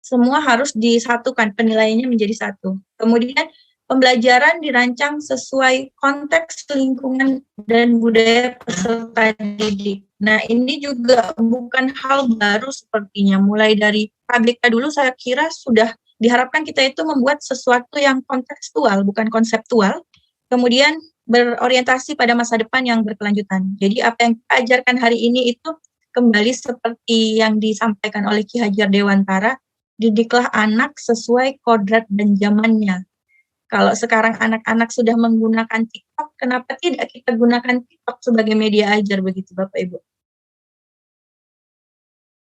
semua harus disatukan, penilaiannya menjadi satu. Kemudian pembelajaran dirancang sesuai konteks lingkungan dan budaya peserta didik. Nah, ini juga bukan hal baru sepertinya. Mulai dari KBK dulu saya kira sudah diharapkan kita itu membuat sesuatu yang kontekstual, bukan konseptual. Kemudian berorientasi pada masa depan yang berkelanjutan. Jadi apa yang kita ajarkan hari ini itu kembali seperti yang disampaikan oleh Ki Hajar Dewantara, didiklah anak sesuai kodrat dan zamannya. Kalau sekarang anak-anak sudah menggunakan TikTok, kenapa tidak kita gunakan TikTok sebagai media ajar begitu Bapak Ibu?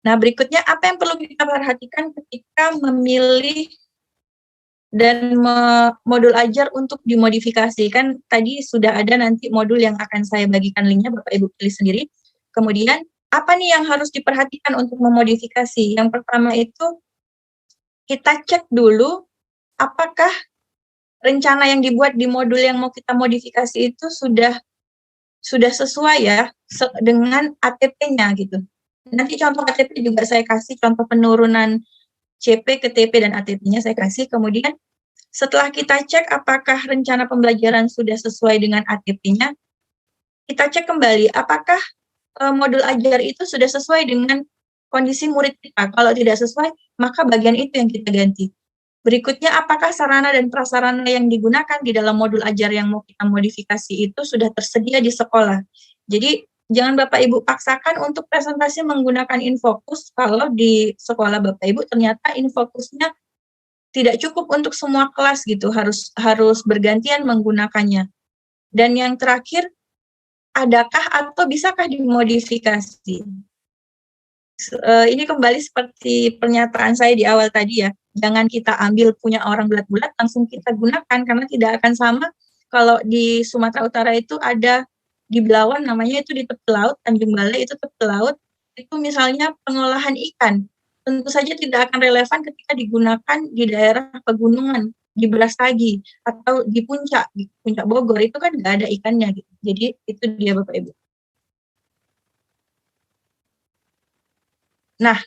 Nah, berikutnya apa yang perlu kita perhatikan ketika memilih dan modul ajar untuk dimodifikasi? Kan tadi sudah ada nanti modul yang akan saya bagikan linknya, Bapak Ibu pilih sendiri. Kemudian, apa nih yang harus diperhatikan untuk memodifikasi? Yang pertama itu, kita cek dulu apakah rencana yang dibuat di modul yang mau kita modifikasi itu sudah sesuai ya dengan ATP-nya gitu. Nanti contoh ATP juga saya kasih, contoh penurunan CP ke TP dan ATP-nya saya kasih. Kemudian setelah kita cek apakah rencana pembelajaran sudah sesuai dengan ATP-nya, kita cek kembali apakah modul ajar itu sudah sesuai dengan kondisi murid kita. Kalau tidak sesuai, maka bagian itu yang kita ganti. Berikutnya, apakah sarana dan prasarana yang digunakan di dalam modul ajar yang mau kita modifikasi itu sudah tersedia di sekolah. Jadi, jangan Bapak Ibu paksakan untuk presentasi menggunakan Infocus kalau di sekolah Bapak Ibu ternyata Infocusnya tidak cukup untuk semua kelas gitu, harus bergantian menggunakannya. Dan yang terakhir, adakah atau bisakah dimodifikasi? Ini kembali seperti pernyataan saya di awal tadi ya. Jangan kita ambil punya orang bulat-bulat langsung kita gunakan, karena tidak akan sama. Kalau di Sumatera Utara itu ada di Belawan, namanya itu di tepi laut, Tanjung Balai itu tepi laut, itu misalnya pengolahan ikan. Tentu saja tidak akan relevan ketika digunakan di daerah pegunungan, di Brastagi, atau di puncak Bogor, itu kan nggak ada ikannya gitu. Jadi itu dia Bapak Ibu. Nah,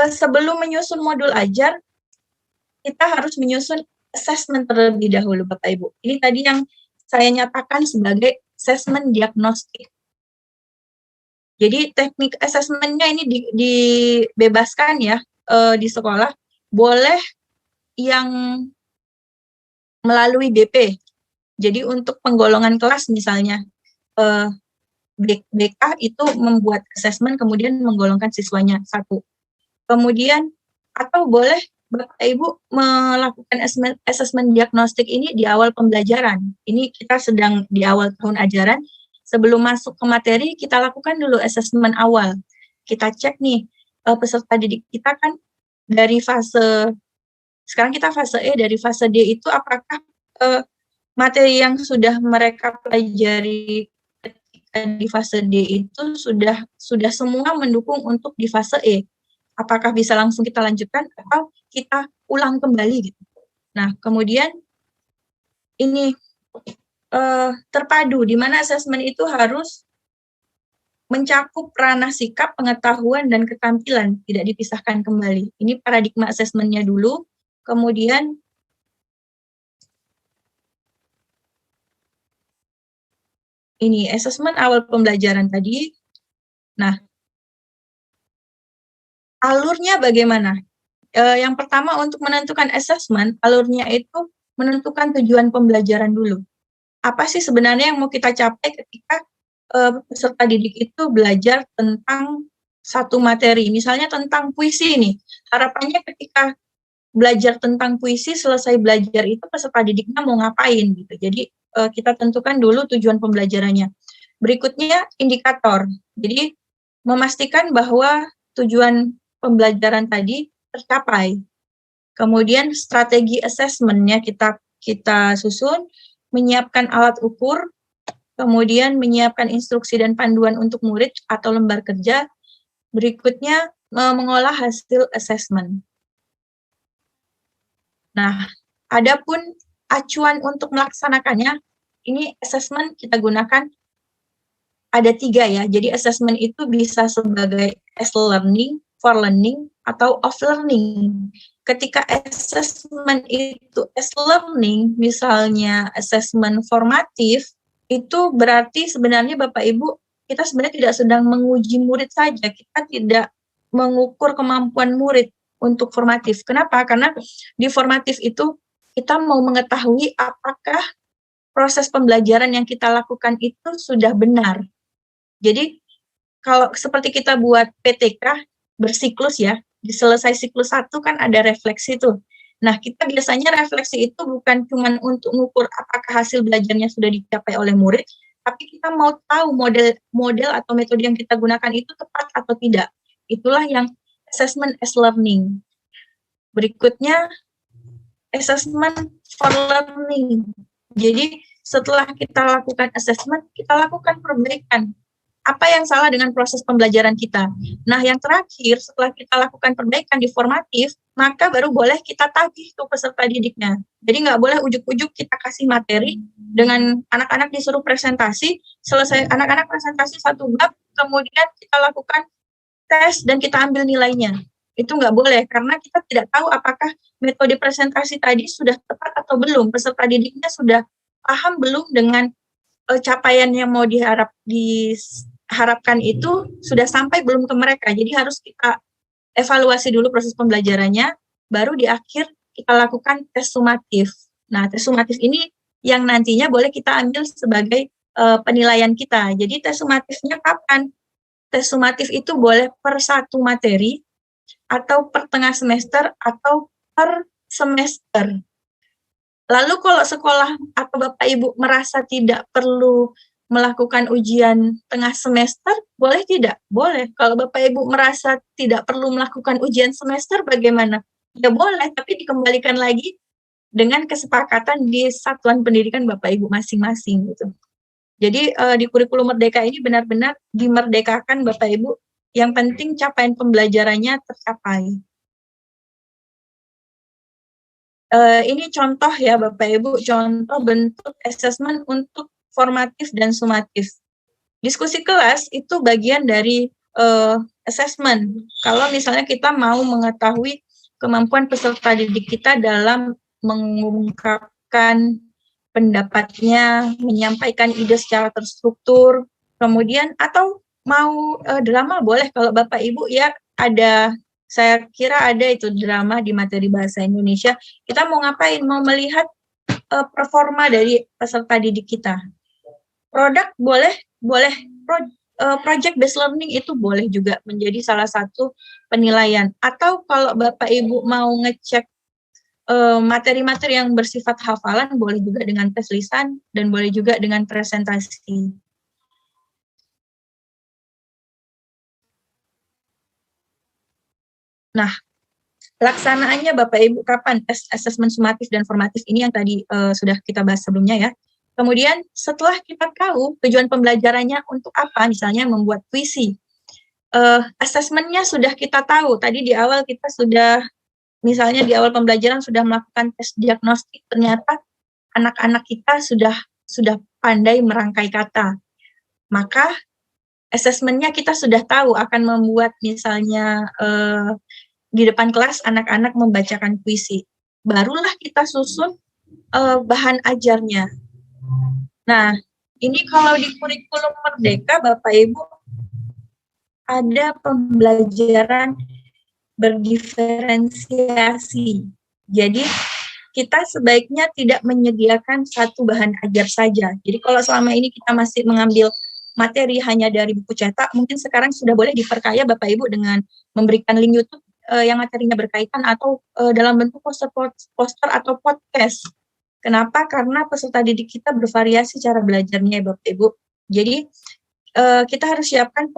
sebelum menyusun modul ajar, kita harus menyusun assessment terlebih dahulu, Bapak Ibu. Ini tadi yang saya nyatakan sebagai assessment diagnostik. Jadi teknik assessment-nya ini dibebaskan ya di sekolah. Boleh yang melalui BP. Jadi untuk penggolongan kelas misalnya, BK itu membuat assessment kemudian menggolongkan siswanya 1. Kemudian atau boleh Bapak Ibu melakukan assessment diagnostik ini di awal pembelajaran. Ini kita sedang di awal tahun ajaran, sebelum masuk ke materi kita lakukan dulu assessment awal. Kita cek nih peserta didik kita kan dari fase, sekarang kita fase E, dari fase D itu apakah materi yang sudah mereka pelajari di fase D itu sudah semua mendukung untuk di fase E. Apakah bisa langsung kita lanjutkan atau kita ulang kembali gitu. Nah, kemudian ini terpadu, di mana asesmen itu harus mencakup ranah sikap, pengetahuan, dan keterampilan, tidak dipisahkan kembali. Ini paradigma asesmennya dulu, kemudian ini asesmen awal pembelajaran tadi. Nah, alurnya bagaimana? Yang pertama untuk menentukan asesmen, alurnya itu menentukan tujuan pembelajaran dulu. Apa sih sebenarnya yang mau kita capai ketika peserta didik itu belajar tentang satu materi, misalnya tentang puisi nih. Harapannya ketika belajar tentang puisi, selesai belajar itu peserta didiknya mau ngapain gitu. Jadi kita tentukan dulu tujuan pembelajarannya. Berikutnya indikator. Jadi memastikan bahwa tujuan pembelajaran tadi tercapai. Kemudian strategi asesmennya kita susun, menyiapkan alat ukur, kemudian menyiapkan instruksi dan panduan untuk murid atau lembar kerja. Berikutnya mengolah hasil asesmen. Nah, adapun acuan untuk melaksanakannya, ini asesmen kita gunakan ada 3 ya. Jadi asesmen itu bisa sebagai as learning, for learning, atau of learning. Ketika asesmen itu as learning, misalnya asesmen formatif, itu berarti sebenarnya Bapak Ibu, kita sebenarnya tidak sedang menguji murid saja, kita tidak mengukur kemampuan murid untuk formatif. Kenapa? Karena di formatif itu kita mau mengetahui apakah proses pembelajaran yang kita lakukan itu sudah benar. Jadi kalau seperti kita buat PTK bersiklus ya, di selesai siklus 1 kan ada refleksi tuh. Nah, kita biasanya refleksi itu bukan cuma untuk mengukur apakah hasil belajarnya sudah dicapai oleh murid, tapi kita mau tahu model atau metode yang kita gunakan itu tepat atau tidak. Itulah yang assessment as learning. Berikutnya, assessment for learning. Jadi, setelah kita lakukan assessment, kita lakukan perbaikan. Apa yang salah dengan proses pembelajaran kita? Nah, yang terakhir, setelah kita lakukan perbaikan di formatif, maka baru boleh kita tagih tuh peserta didiknya. Jadi nggak boleh ujuk-ujuk kita kasih materi dengan anak-anak disuruh presentasi, selesai anak-anak presentasi 1 bab, kemudian kita lakukan tes dan kita ambil nilainya. Itu nggak boleh, karena kita tidak tahu apakah metode presentasi tadi sudah tepat atau belum, peserta didiknya sudah paham belum dengan capaian yang mau diharapkan itu sudah sampai belum ke mereka. Jadi harus kita evaluasi dulu proses pembelajarannya, baru di akhir kita lakukan tes sumatif. Nah, tes sumatif ini yang nantinya boleh kita ambil sebagai penilaian kita. Jadi tes sumatifnya kapan? Tes sumatif itu boleh per 1 materi, atau per tengah semester, atau per semester. Lalu kalau sekolah atau Bapak Ibu merasa tidak perlu melakukan ujian tengah semester, boleh tidak? Boleh. Kalau Bapak Ibu merasa tidak perlu melakukan ujian semester, bagaimana? Ya boleh, tapi dikembalikan lagi dengan kesepakatan di satuan pendidikan Bapak Ibu masing-masing gitu. Jadi di kurikulum Merdeka ini benar-benar dimerdekakan Bapak Ibu, yang penting capaian pembelajarannya tercapai. Ini contoh ya Bapak Ibu, contoh bentuk asesmen untuk formatif dan sumatif. Diskusi kelas itu bagian dari asesmen. Kalau misalnya kita mau mengetahui kemampuan peserta didik kita dalam mengungkapkan pendapatnya, menyampaikan ide secara terstruktur, kemudian atau mau drama boleh. Kalau Bapak Ibu ya ada, saya kira ada itu drama di materi bahasa Indonesia. Kita mau ngapain? Mau melihat performa dari peserta didik kita. Produk boleh, project based learning itu boleh juga menjadi salah satu penilaian. Atau kalau Bapak Ibu mau ngecek materi-materi yang bersifat hafalan, boleh juga dengan tes lisan dan boleh juga dengan presentasi. Nah, pelaksanaannya Bapak Ibu kapan tes asesmen sumatif dan formatif ini yang tadi sudah kita bahas sebelumnya ya. Kemudian setelah kita tahu tujuan pembelajarannya untuk apa, misalnya membuat puisi, asesmennya sudah kita tahu. Tadi di awal kita sudah, misalnya di awal pembelajaran sudah melakukan tes diagnostik, ternyata anak-anak kita sudah pandai merangkai kata. Maka asesmennya kita sudah tahu akan membuat misalnya di depan kelas anak-anak membacakan puisi. Barulah kita susun bahan ajarnya. Nah, ini kalau di kurikulum Merdeka, Bapak Ibu, ada pembelajaran berdiferensiasi. Jadi, kita sebaiknya tidak menyediakan satu bahan ajar saja. Jadi, kalau selama ini kita masih mengambil materi hanya dari buku cetak, mungkin sekarang sudah boleh diperkaya Bapak Ibu dengan memberikan link YouTube yang materinya berkaitan atau dalam bentuk poster atau podcast. Kenapa? Karena peserta didik kita bervariasi cara belajarnya, Bapak Ibu. Jadi, kita harus siapkan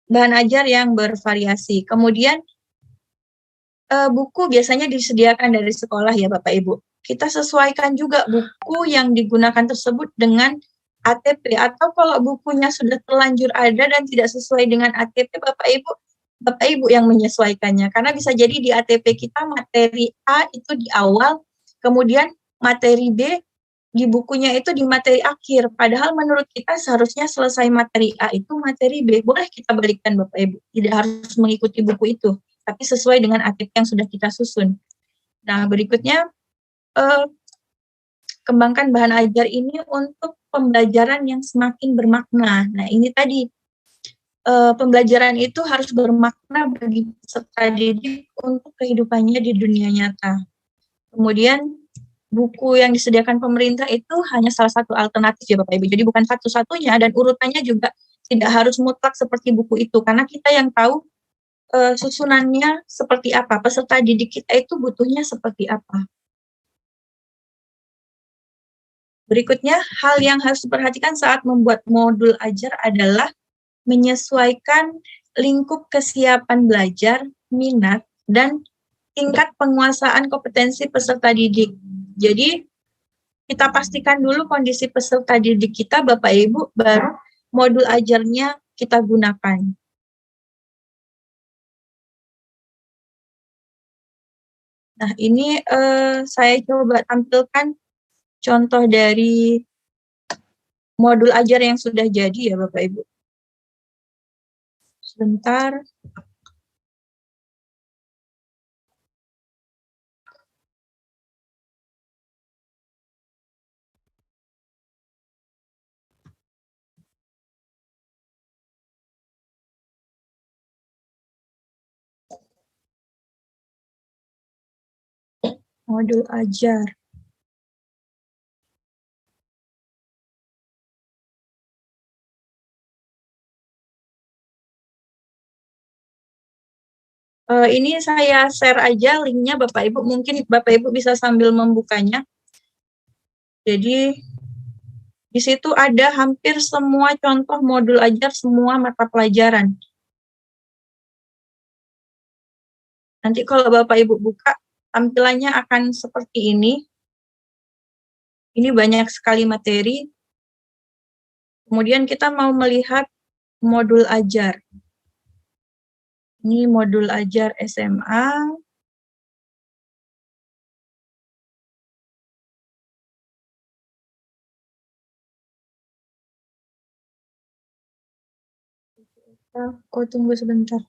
bahan ajar yang bervariasi. Kemudian, buku biasanya disediakan dari sekolah ya, Bapak Ibu. Kita sesuaikan juga buku yang digunakan tersebut dengan ATP, atau kalau bukunya sudah terlanjur ada dan tidak sesuai dengan ATP, Bapak Ibu yang menyesuaikannya. Karena bisa jadi di ATP kita materi A itu di awal, kemudian materi B di bukunya itu di materi akhir. Padahal menurut kita seharusnya selesai materi A itu materi B. Boleh kita berikan Bapak Ibu. Tidak harus mengikuti buku itu, tapi sesuai dengan ATP yang sudah kita susun. Nah, berikutnya kembangkan bahan ajar ini untuk pembelajaran yang semakin bermakna. Nah, ini tadi pembelajaran itu harus bermakna bagi peserta didik untuk kehidupannya di dunia nyata. Kemudian buku yang disediakan pemerintah itu hanya salah satu alternatif ya Bapak Ibu. Jadi bukan satu-satunya, dan urutannya juga tidak harus mutlak seperti buku itu, karena kita yang tahu susunannya seperti apa, peserta didik kita itu butuhnya seperti apa. Berikutnya, hal yang harus diperhatikan saat membuat modul ajar adalah menyesuaikan lingkup kesiapan belajar, minat, dan tingkat penguasaan kompetensi peserta didik. Jadi, kita pastikan dulu kondisi peserta didik kita, Bapak Ibu, baru modul ajarnya kita gunakan. Nah, ini saya coba tampilkan contoh dari modul ajar yang sudah jadi ya, Bapak Ibu. Sebentar. Modul ajar. Ini saya share aja linknya Bapak Ibu, mungkin Bapak Ibu bisa sambil membukanya. Jadi di situ ada hampir semua contoh modul ajar semua mata pelajaran. Nanti kalau Bapak Ibu buka, tampilannya akan seperti ini. Ini banyak sekali materi. Kemudian kita mau melihat modul ajar. Ini modul ajar SMA. Oh, tunggu sebentar.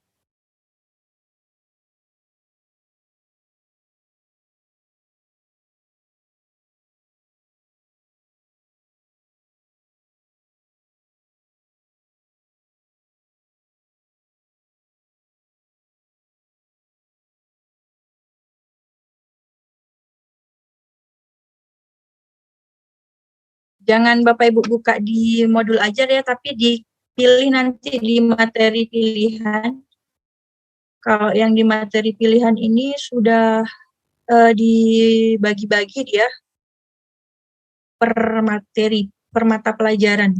Jangan Bapak Ibu buka di modul ajar ya, tapi dipilih nanti di materi pilihan. Kalau yang di materi pilihan ini sudah dibagi-bagi dia per materi, per mata pelajaran.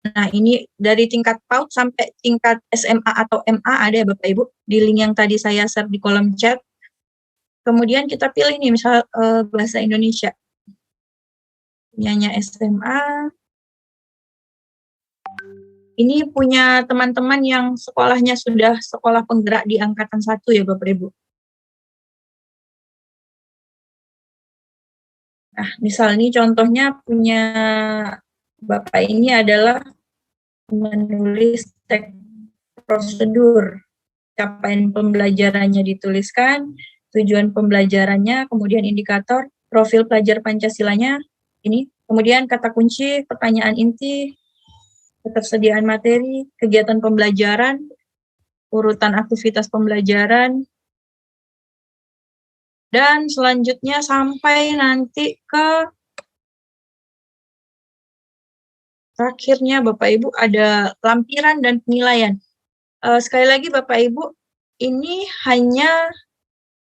Nah, ini dari tingkat PAUD sampai tingkat SMA atau MA ada ya Bapak Ibu, di link yang tadi saya share di kolom chat. Kemudian kita pilih nih, misal bahasa Indonesia. Punyanya SMA. Ini punya teman-teman yang sekolahnya sudah sekolah penggerak di angkatan 1 ya Bapak Ibu. Nah, misal ini contohnya punya Bapak ini adalah menulis teks prosedur. Capaian pembelajarannya dituliskan, tujuan pembelajarannya, kemudian indikator, profil pelajar Pancasilanya, ini, kemudian kata kunci, pertanyaan inti, ketersediaan materi, kegiatan pembelajaran, urutan aktivitas pembelajaran, dan selanjutnya sampai nanti ke terakhirnya Bapak Ibu ada lampiran dan penilaian. Sekali lagi Bapak Ibu, ini hanya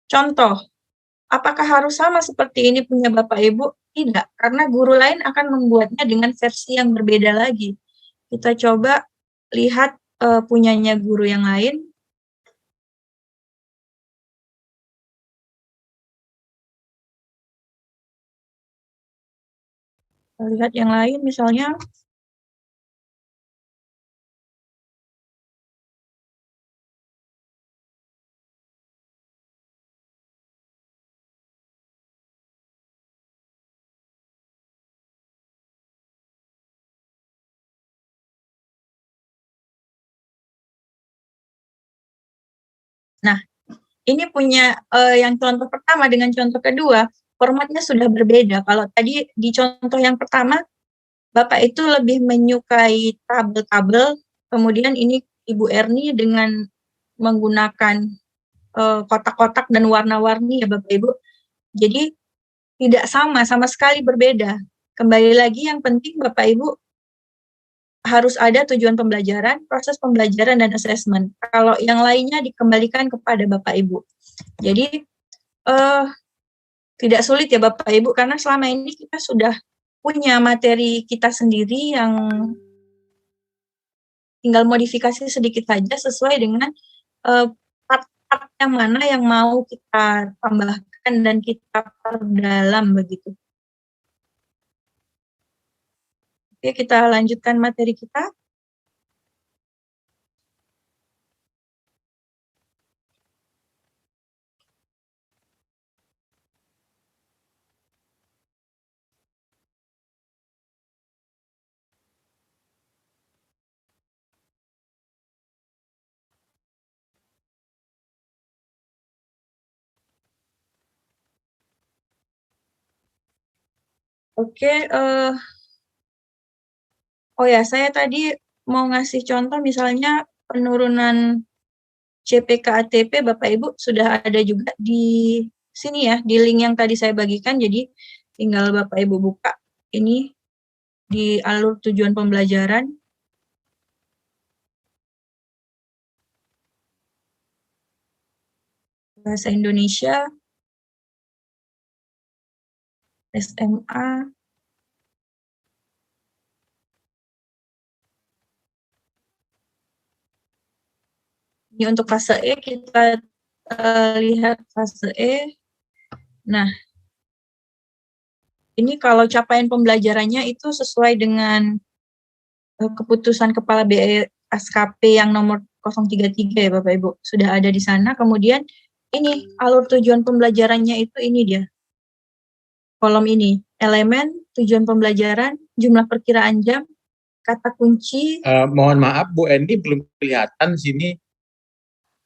contoh. Apakah harus sama seperti ini punya Bapak Ibu? Tidak, karena guru lain akan membuatnya dengan versi yang berbeda lagi. Kita coba lihat punyanya guru yang lain. Kita lihat yang lain misalnya. Nah, ini punya yang contoh pertama dengan contoh kedua, formatnya sudah berbeda. Kalau tadi di contoh yang pertama, Bapak itu lebih menyukai tabel-tabel, kemudian ini Ibu Erni dengan menggunakan kotak-kotak dan warna-warni ya Bapak Ibu. Jadi tidak sama sekali berbeda. Kembali lagi yang penting Bapak Ibu harus ada tujuan pembelajaran, proses pembelajaran, dan assessment. Kalau yang lainnya dikembalikan kepada Bapak Ibu. Jadi tidak sulit ya Bapak Ibu, karena selama ini kita sudah punya materi kita sendiri yang tinggal modifikasi sedikit saja sesuai dengan part-part yang mana yang mau kita tambahkan dan kita perdalam begitu. Oke, kita lanjutkan materi kita. Oke, oh ya, saya tadi mau ngasih contoh misalnya penurunan CPK-ATP Bapak Ibu sudah ada juga di sini ya, di link yang tadi saya bagikan, jadi tinggal Bapak Ibu buka ini di alur tujuan pembelajaran. Bahasa Indonesia, SMA, ini untuk fase E, kita lihat fase E. Nah, ini kalau capaian pembelajarannya itu sesuai dengan keputusan Kepala BE SKP yang nomor 033 ya Bapak Ibu, sudah ada di sana. Kemudian ini alur tujuan pembelajarannya itu ini dia. Kolom ini, elemen, tujuan pembelajaran, jumlah perkiraan jam, kata kunci. Mohon maaf Bu Endi belum kelihatan sini.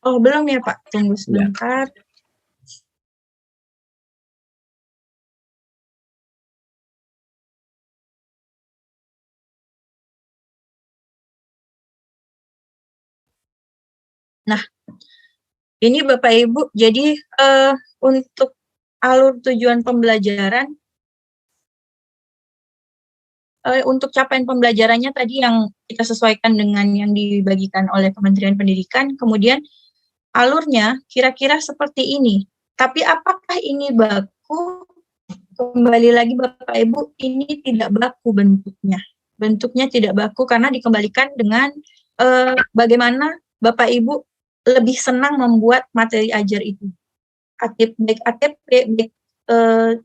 Oh, belum ya Pak, tunggu sebentar. Nah, ini Bapak Ibu, jadi untuk alur tujuan pembelajaran, untuk capaian pembelajarannya tadi yang kita sesuaikan dengan yang dibagikan oleh Kementerian Pendidikan, kemudian alurnya kira-kira seperti ini. Tapi apakah ini baku? Kembali lagi Bapak Ibu, ini tidak baku bentuknya. bentuknya tidak baku karena dikembalikan dengan bagaimana Bapak Ibu lebih senang membuat materi ajar itu. Baik ATP, baik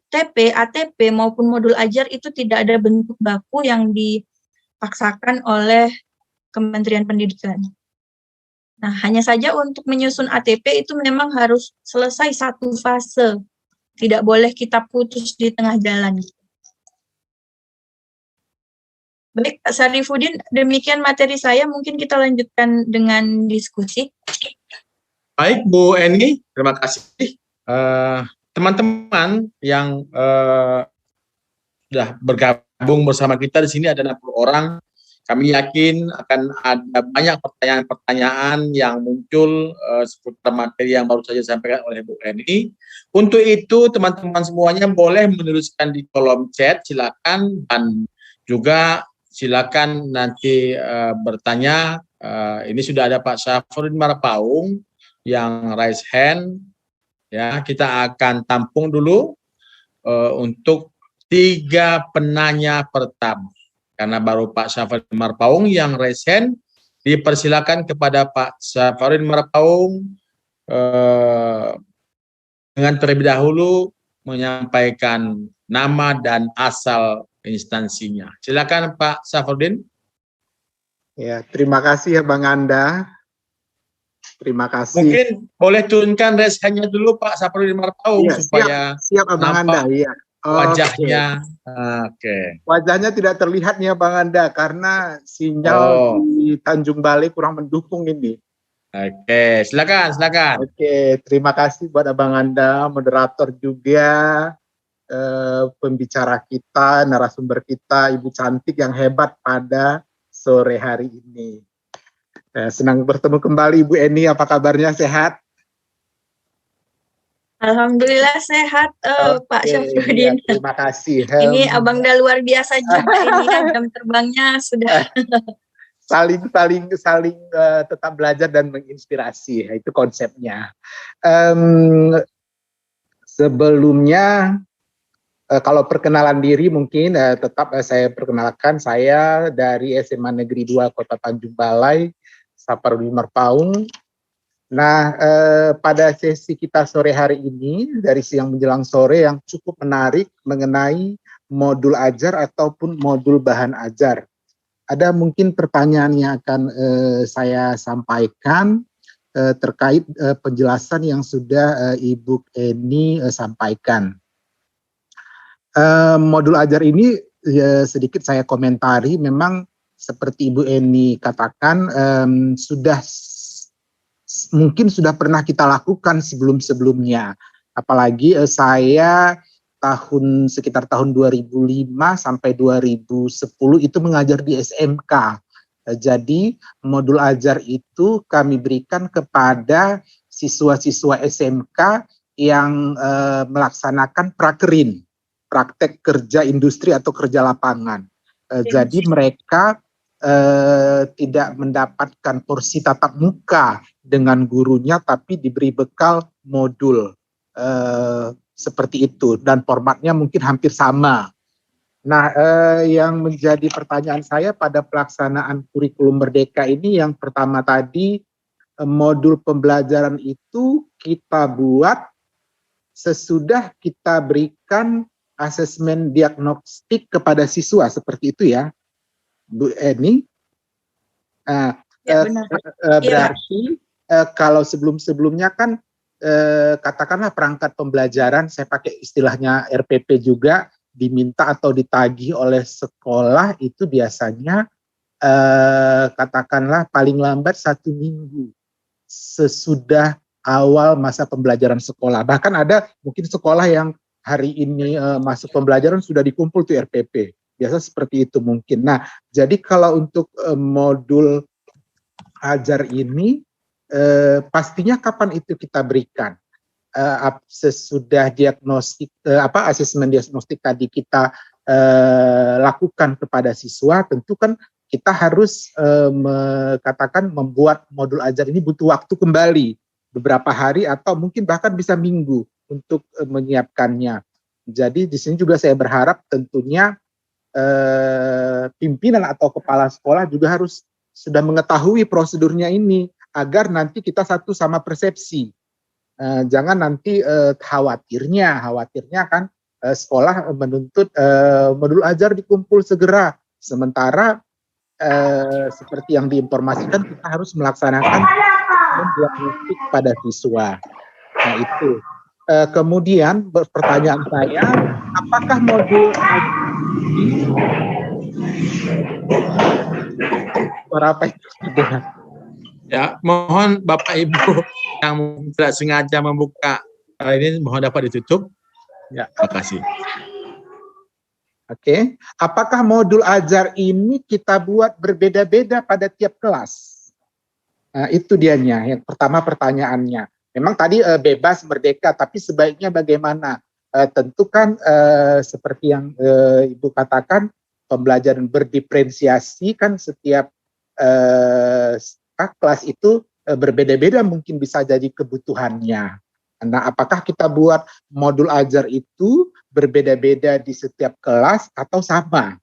TP, ATP maupun modul ajar itu tidak ada bentuk baku yang dipaksakan oleh Kementerian Pendidikan. Nah, hanya saja untuk menyusun ATP itu memang harus selesai satu fase. Tidak boleh kita putus di tengah jalan. Baik, Pak Sarifudin, demikian materi saya. Mungkin kita lanjutkan dengan diskusi. Baik, Bu Eni, terima kasih. Teman-teman yang sudah bergabung bersama kita di sini ada 60 orang. Kami yakin akan ada banyak pertanyaan-pertanyaan yang muncul seputar materi yang baru saja disampaikan oleh Bu Eni. Untuk itu, teman-teman semuanya boleh menuliskan di kolom chat, silakan, dan juga silakan nanti bertanya. Ini sudah ada Pak Syafruddin Marpaung yang raise hand. Ya, kita akan tampung dulu untuk 3 penanya pertama. Karena baru Pak Syafruddin Marpaung yang raise hand, dipersilakan kepada Pak Syafruddin Marpaung dengan terlebih dahulu menyampaikan nama dan asal instansinya. Silakan Pak Syafruddin. Ya, terima kasih ya Bang Anda. Terima kasih. Mungkin boleh turunkan raise hand-nya dulu Pak Syafruddin Marpaung Ya, supaya siap Abang Anda. Iya. Wajahnya. Oke. Wajahnya tidak terlihat nih Bang Anda karena sinyal di Tanjung Balai kurang mendukung ini. Oke, silakan. Oke, terima kasih buat Abang Anda, moderator juga, pembicara kita, narasumber kita, Ibu cantik yang hebat pada sore hari ini. Senang bertemu kembali Ibu Eni, apa kabarnya, sehat? Alhamdulillah sehat, Pak Syafruddin. Ya, terima kasih. Ini Abang dah luar biasa juga ini ya, jam terbangnya sudah. saling tetap belajar dan menginspirasi, itu konsepnya. Sebelumnya, kalau perkenalan diri mungkin tetap saya perkenalkan, saya dari SMA Negeri 2 Kota Tanjung Balai, Syafruddin Marpaung. Nah, pada sesi kita sore hari ini, dari siang menjelang sore yang cukup menarik mengenai modul ajar ataupun modul bahan ajar. Ada mungkin pertanyaan yang akan saya sampaikan terkait penjelasan yang sudah Ibu Eni sampaikan. Modul ajar ini sedikit saya komentari, memang seperti Ibu Eni katakan mungkin sudah pernah kita lakukan sebelum-sebelumnya. Apalagi saya sekitar tahun 2005 sampai 2010 itu mengajar di SMK. Jadi modul ajar itu kami berikan kepada siswa-siswa SMK yang melaksanakan prakerin, praktek kerja industri atau kerja lapangan. Jadi mereka tidak mendapatkan porsi tatap muka dengan gurunya, tapi diberi bekal modul seperti itu, dan formatnya mungkin hampir sama. Nah, yang menjadi pertanyaan saya pada pelaksanaan kurikulum Merdeka ini, yang pertama tadi, modul pembelajaran itu kita buat sesudah kita berikan asesmen diagnostik kepada siswa, seperti itu ya, Bu Eni. Berarti kalau sebelum-sebelumnya kan katakanlah perangkat pembelajaran, saya pakai istilahnya RPP juga, diminta atau ditagih oleh sekolah itu biasanya katakanlah paling lambat 1 minggu sesudah awal masa pembelajaran sekolah. Bahkan ada mungkin sekolah yang hari ini masuk pembelajaran sudah dikumpul tuh RPP. Biasa seperti itu mungkin. Nah, jadi kalau untuk modul ajar ini pastinya kapan itu kita berikan? Sesudah diagnostik asesmen diagnostik tadi kita lakukan kepada siswa, tentu kan kita harus katakan membuat modul ajar ini butuh waktu kembali beberapa hari atau mungkin bahkan bisa minggu untuk menyiapkannya. Jadi di sini juga saya berharap tentunya pimpinan atau kepala sekolah juga harus sudah mengetahui prosedurnya ini agar nanti kita satu sama persepsi. Jangan nanti khawatirnya kan sekolah menuntut modul ajar dikumpul segera, sementara seperti yang diinformasikan kita harus melaksanakan diagnostik pada siswa. Nah itu. Kemudian pertanyaan saya, apakah modul suara apa itu? Ya, mohon Bapak Ibu yang tidak sengaja membuka ini mohon dapat ditutup. Ya, terima kasih. Oke, apakah modul ajar ini kita buat berbeda-beda pada tiap kelas? Nah, itu dianya. Yang pertama pertanyaannya. Memang tadi bebas merdeka, tapi sebaiknya bagaimana? Tentu kan seperti yang Ibu katakan, pembelajaran berdiferensiasi kan setiap kelas itu berbeda-beda mungkin bisa jadi kebutuhannya. Nah, apakah kita buat modul ajar itu berbeda-beda di setiap kelas atau sama?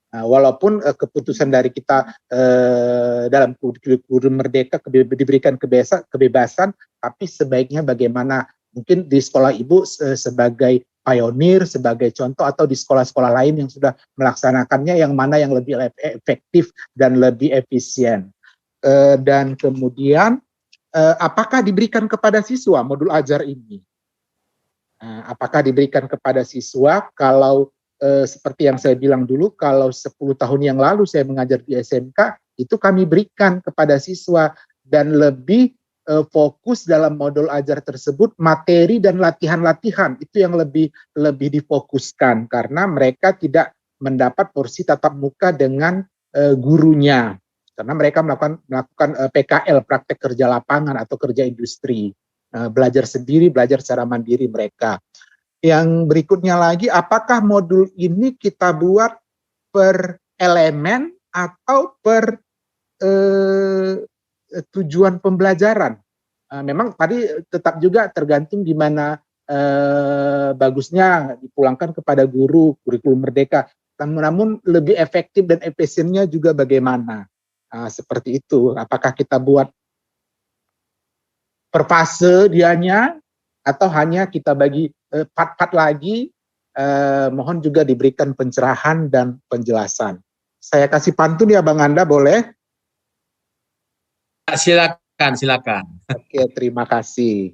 Walaupun keputusan dari kita dalam kurikulum merdeka diberikan kebebasan, tapi sebaiknya bagaimana? Mungkin di sekolah Ibu sebagai pionir, sebagai contoh, atau di sekolah-sekolah lain yang sudah melaksanakannya, yang mana yang lebih efektif dan lebih efisien. Dan kemudian apakah diberikan kepada siswa modul ajar ini? Apakah diberikan kepada siswa? Kalau seperti yang saya bilang dulu, kalau 10 tahun yang lalu saya mengajar di SMK, itu kami berikan kepada siswa dan lebih fokus dalam modul ajar tersebut materi dan latihan-latihan itu yang lebih difokuskan karena mereka tidak mendapat porsi tatap muka dengan gurunya karena mereka melakukan PKL, praktek kerja lapangan atau kerja industri, belajar sendiri, belajar secara mandiri mereka. Yang berikutnya lagi, apakah modul ini kita buat per elemen atau per tujuan pembelajaran? Memang tadi tetap juga tergantung di mana bagusnya dipulangkan kepada guru kurikulum merdeka. Namun lebih efektif dan efisiennya juga bagaimana? Seperti itu. Apakah kita buat per fase dianya atau hanya kita bagi part-part lagi? Mohon juga diberikan pencerahan dan penjelasan. Saya kasih pantun ya Bang Anda, boleh? Silakan. Oke, terima kasih.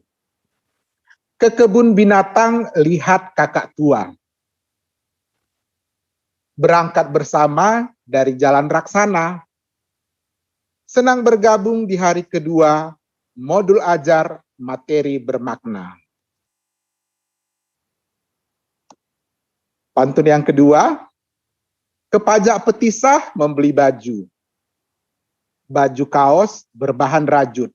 Ke kebun binatang lihat kakak tua. Berangkat bersama dari jalan Raksana. Senang bergabung di hari kedua, modul ajar materi bermakna. Pantun yang kedua, ke pajak petisah membeli baju. Baju kaos berbahan rajut.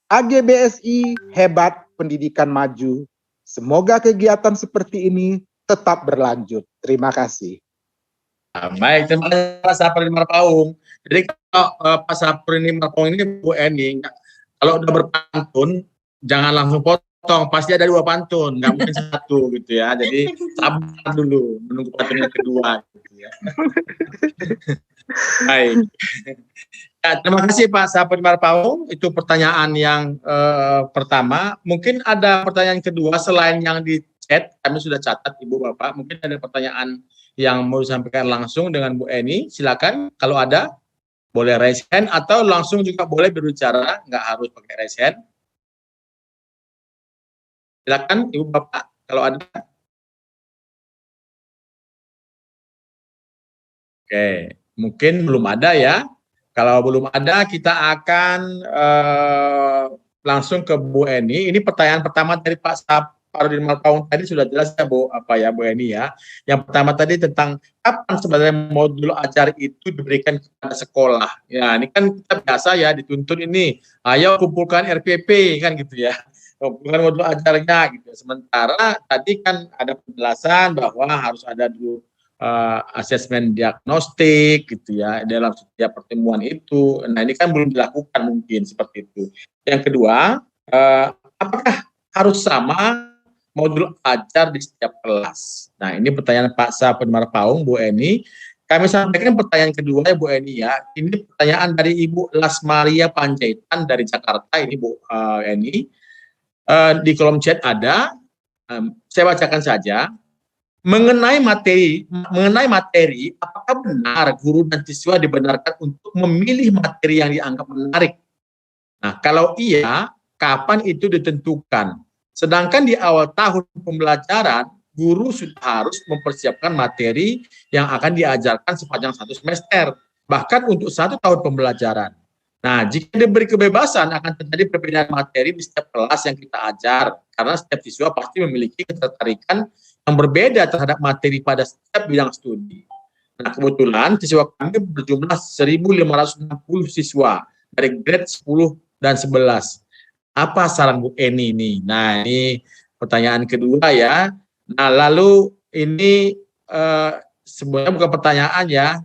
AGBSI hebat, pendidikan maju. Semoga kegiatan seperti ini tetap berlanjut. Terima kasih. Baik, terima kasih Pak Sapri Marpaung. Jadi kalau Pak Sapri Marpaung ini Bu Eni, kalau udah berpantun, jangan langsung potong, pasti ada 2 pantun, nggak mungkin 1 gitu ya. Jadi sabar dulu, menunggu pantun yang kedua. Gitu ya. Baik. Ya, terima kasih Pak Sapri Marpaung. Itu pertanyaan yang pertama. Mungkin ada pertanyaan kedua selain yang di chat, kami sudah catat Ibu Bapak. Mungkin ada pertanyaan yang mau disampaikan langsung dengan Bu Eni. Silakan kalau ada. Boleh raise hand atau langsung juga boleh berbicara, nggak harus pakai raise hand. Silakan Ibu Bapak kalau ada. Oke, mungkin belum ada ya. Kalau belum ada kita akan langsung ke Bu Eni. Ini pertanyaan pertama dari Pak Sapri Marpaung tadi sudah jelas ya Bu Eni ya. Yang pertama tadi tentang kapan sebenarnya modul ajar itu diberikan kepada sekolah. Ya, ini kan kita biasa ya dituntut ini, ayo kumpulkan RPP kan gitu ya. Kumpulkan modul ajarnya gitu. Sementara tadi kan ada penjelasan bahwa harus ada dulu asesmen diagnostik gitu ya dalam setiap pertemuan itu. Nah, ini kan belum dilakukan mungkin seperti itu. Yang kedua, apakah harus sama modul ajar di setiap kelas? Nah, ini pertanyaan Pak Sapenmar Paung, Bu Eni. Kami sampaikan pertanyaan kedua ya Bu Eni ya. Ini pertanyaan dari Ibu Lasmaria Panjaitan dari Jakarta, ini Bu Eni. Di kolom chat ada, saya bacakan saja. Mengenai materi, apakah benar guru dan siswa dibenarkan untuk memilih materi yang dianggap menarik? Nah, kalau iya, kapan itu ditentukan? Sedangkan di awal tahun pembelajaran, guru sudah harus mempersiapkan materi yang akan diajarkan sepanjang 1 semester, bahkan untuk 1 tahun pembelajaran. Nah, jika diberi kebebasan akan terjadi perbedaan materi di setiap kelas yang kita ajar, karena setiap siswa pasti memiliki ketertarikan yang berbeda terhadap materi pada setiap bidang studi. Nah, kebetulan siswa kami berjumlah 1.560 siswa dari grade 10 dan 11. Apa saran Bu Eni ini? Nah, ini pertanyaan kedua ya. Nah, lalu ini sebenarnya bukan pertanyaan ya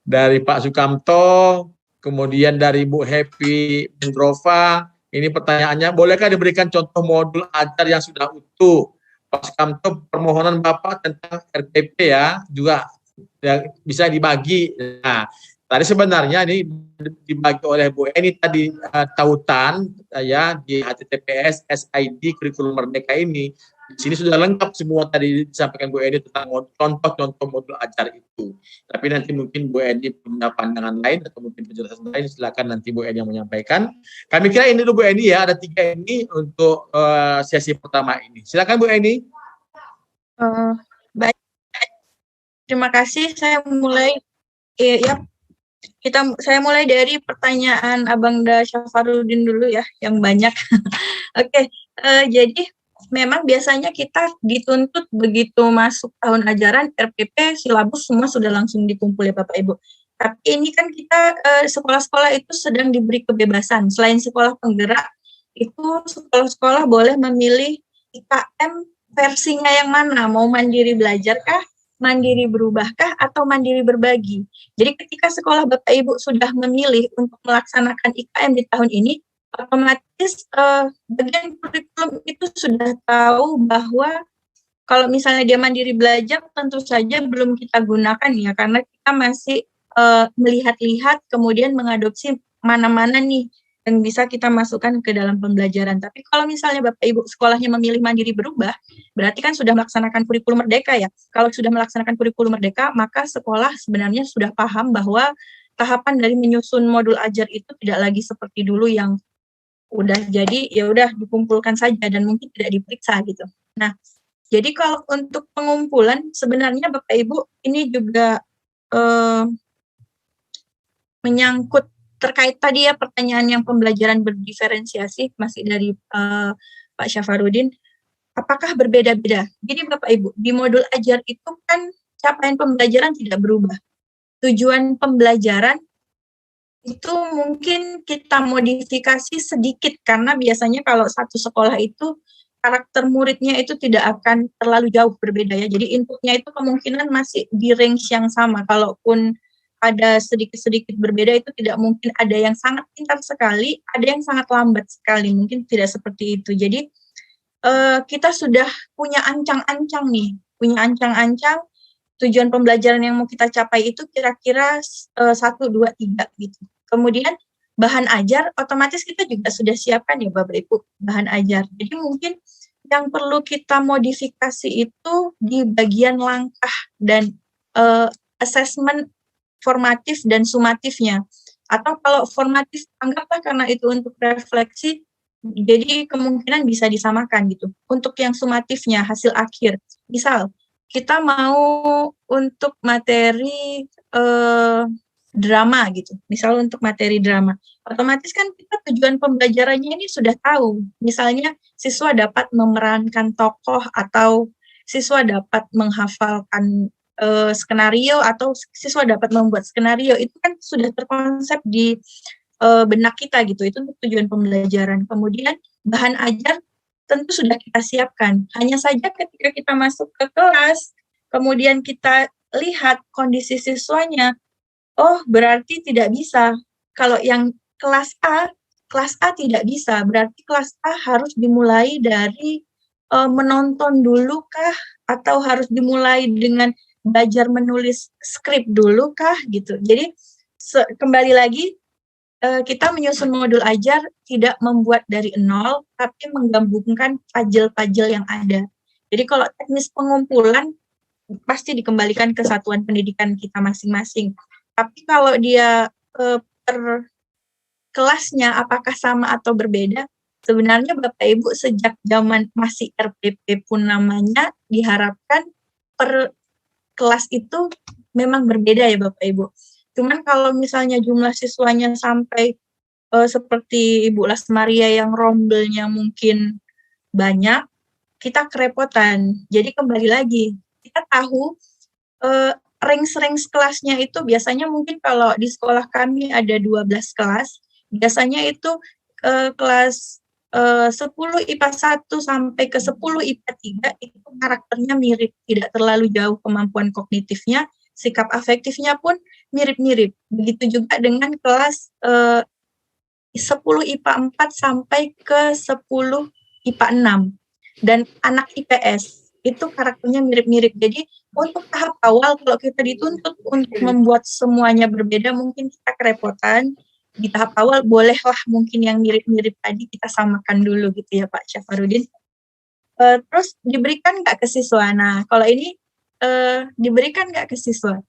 dari Pak Sukamto, kemudian dari Bu Happy Bendrova. Ini pertanyaannya, bolehkah diberikan contoh modul ajar yang sudah utuh? Pak Sukamto, permohonan Bapak tentang RPP ya, juga ya, bisa dibagi. Nah, tadi sebenarnya ini dibagi oleh Bu Eni tadi tautan ya di HTTPS SID kurikulum Merdeka ini. Di sini sudah lengkap semua tadi disampaikan Bu Eni tentang contoh-contoh modul ajar itu. Tapi nanti mungkin Bu Eni punya pandangan lain atau mungkin penjelasan lain, silakan nanti Bu Eni yang menyampaikan. Kami kira ini dulu Bu Eni ya, ada 3 ini untuk sesi pertama ini. Silakan Bu Eni. Baik, terima kasih. Saya mulai. Saya mulai dari pertanyaan Abangda Syafarudin dulu ya, yang banyak. Oke, jadi memang biasanya kita dituntut begitu masuk tahun ajaran RPP, silabus semua sudah langsung dikumpul ya Bapak Ibu. Tapi ini kan kita sekolah-sekolah itu sedang diberi kebebasan. Selain sekolah penggerak, itu sekolah-sekolah boleh memilih IKM versinya yang mana, mau mandiri belajar kah, mandiri berubahkah, atau mandiri berbagi. Jadi ketika sekolah Bapak Ibu sudah memilih untuk melaksanakan IKM di tahun ini, otomatis bagian kurikulum itu sudah tahu bahwa kalau misalnya dia mandiri belajar, tentu saja belum kita gunakan ya, karena kita masih melihat-lihat kemudian mengadopsi mana-mana nih yang bisa kita masukkan ke dalam pembelajaran. Tapi kalau misalnya Bapak Ibu sekolahnya memilih mandiri berubah, berarti kan sudah melaksanakan kurikulum merdeka ya. Kalau sudah melaksanakan kurikulum merdeka, maka sekolah sebenarnya sudah paham bahwa tahapan dari menyusun modul ajar itu tidak lagi seperti dulu yang udah jadi ya udah dikumpulkan saja dan mungkin tidak diperiksa gitu. Nah, jadi kalau untuk pengumpulan sebenarnya Bapak Ibu ini juga menyangkut terkait tadi ya pertanyaan yang pembelajaran berdiferensiasi masih dari Pak Syafarudin, apakah berbeda-beda? Jadi Bapak Ibu, di modul ajar itu kan capaian pembelajaran tidak berubah. Tujuan pembelajaran itu mungkin kita modifikasi sedikit karena biasanya kalau satu sekolah itu karakter muridnya itu tidak akan terlalu jauh berbeda ya. Jadi inputnya itu kemungkinan masih di range yang sama. Kalaupun ada sedikit-sedikit berbeda, itu tidak mungkin ada yang sangat pintar sekali, ada yang sangat lambat sekali, mungkin tidak seperti itu. Jadi kita sudah punya ancang-ancang nih, punya ancang-ancang tujuan pembelajaran yang mau kita capai itu kira-kira 1, 2, 3 gitu. Kemudian bahan ajar, otomatis kita juga sudah siapkan ya Bapak Ibu, bahan ajar. Jadi mungkin yang perlu kita modifikasi itu di bagian langkah dan assessment formatif dan sumatifnya. Atau kalau formatif, anggaplah karena itu untuk refleksi, jadi kemungkinan bisa disamakan gitu. Untuk yang sumatifnya, hasil akhir. Misal, kita mau untuk materi drama gitu. Misal untuk materi drama. Otomatis kan kita tujuan pembelajarannya ini sudah tahu. Misalnya, siswa dapat memerankan tokoh atau siswa dapat menghafalkan skenario atau siswa dapat membuat skenario, itu kan sudah terkonsep di benak kita gitu, itu untuk tujuan pembelajaran. Kemudian bahan ajar tentu sudah kita siapkan, hanya saja ketika kita masuk ke kelas, kemudian kita lihat kondisi siswanya, oh berarti tidak bisa, kalau yang kelas A tidak bisa, berarti kelas A harus dimulai dari menonton dulu kah? Atau harus dimulai dengan belajar menulis skrip dulu kah? Gitu. Jadi kembali lagi, kita menyusun modul ajar tidak membuat dari nol, tapi menggabungkan puzzle-puzzle yang ada. Jadi kalau teknis pengumpulan pasti dikembalikan ke satuan pendidikan kita masing-masing. Tapi kalau dia per kelasnya apakah sama atau berbeda, sebenarnya Bapak Ibu sejak zaman masih RPP pun namanya diharapkan per kelas itu memang berbeda ya Bapak Ibu. Cuman kalau misalnya jumlah siswanya sampai seperti Ibu Lasmaria yang rombelnya mungkin banyak, kita kerepotan. Jadi kembali lagi, kita tahu range kelasnya itu biasanya mungkin kalau di sekolah kami ada 12 kelas, biasanya itu kelas 10 IPA 1 sampai ke 10 IPA 3 itu karakternya mirip, tidak terlalu jauh kemampuan kognitifnya, sikap afektifnya pun mirip-mirip. Begitu juga dengan kelas 10 IPA 4 sampai ke 10 IPA 6. Dan anak IPS itu karakternya mirip-mirip. Jadi untuk tahap awal kalau kita dituntut untuk membuat semuanya berbeda, mungkin kita kerepotan. Di tahap awal bolehlah mungkin yang mirip-mirip tadi kita samakan dulu gitu ya Pak Syafarudin. Terus diberikan nggak ke siswa? Nah kalau ini diberikan nggak ke siswa?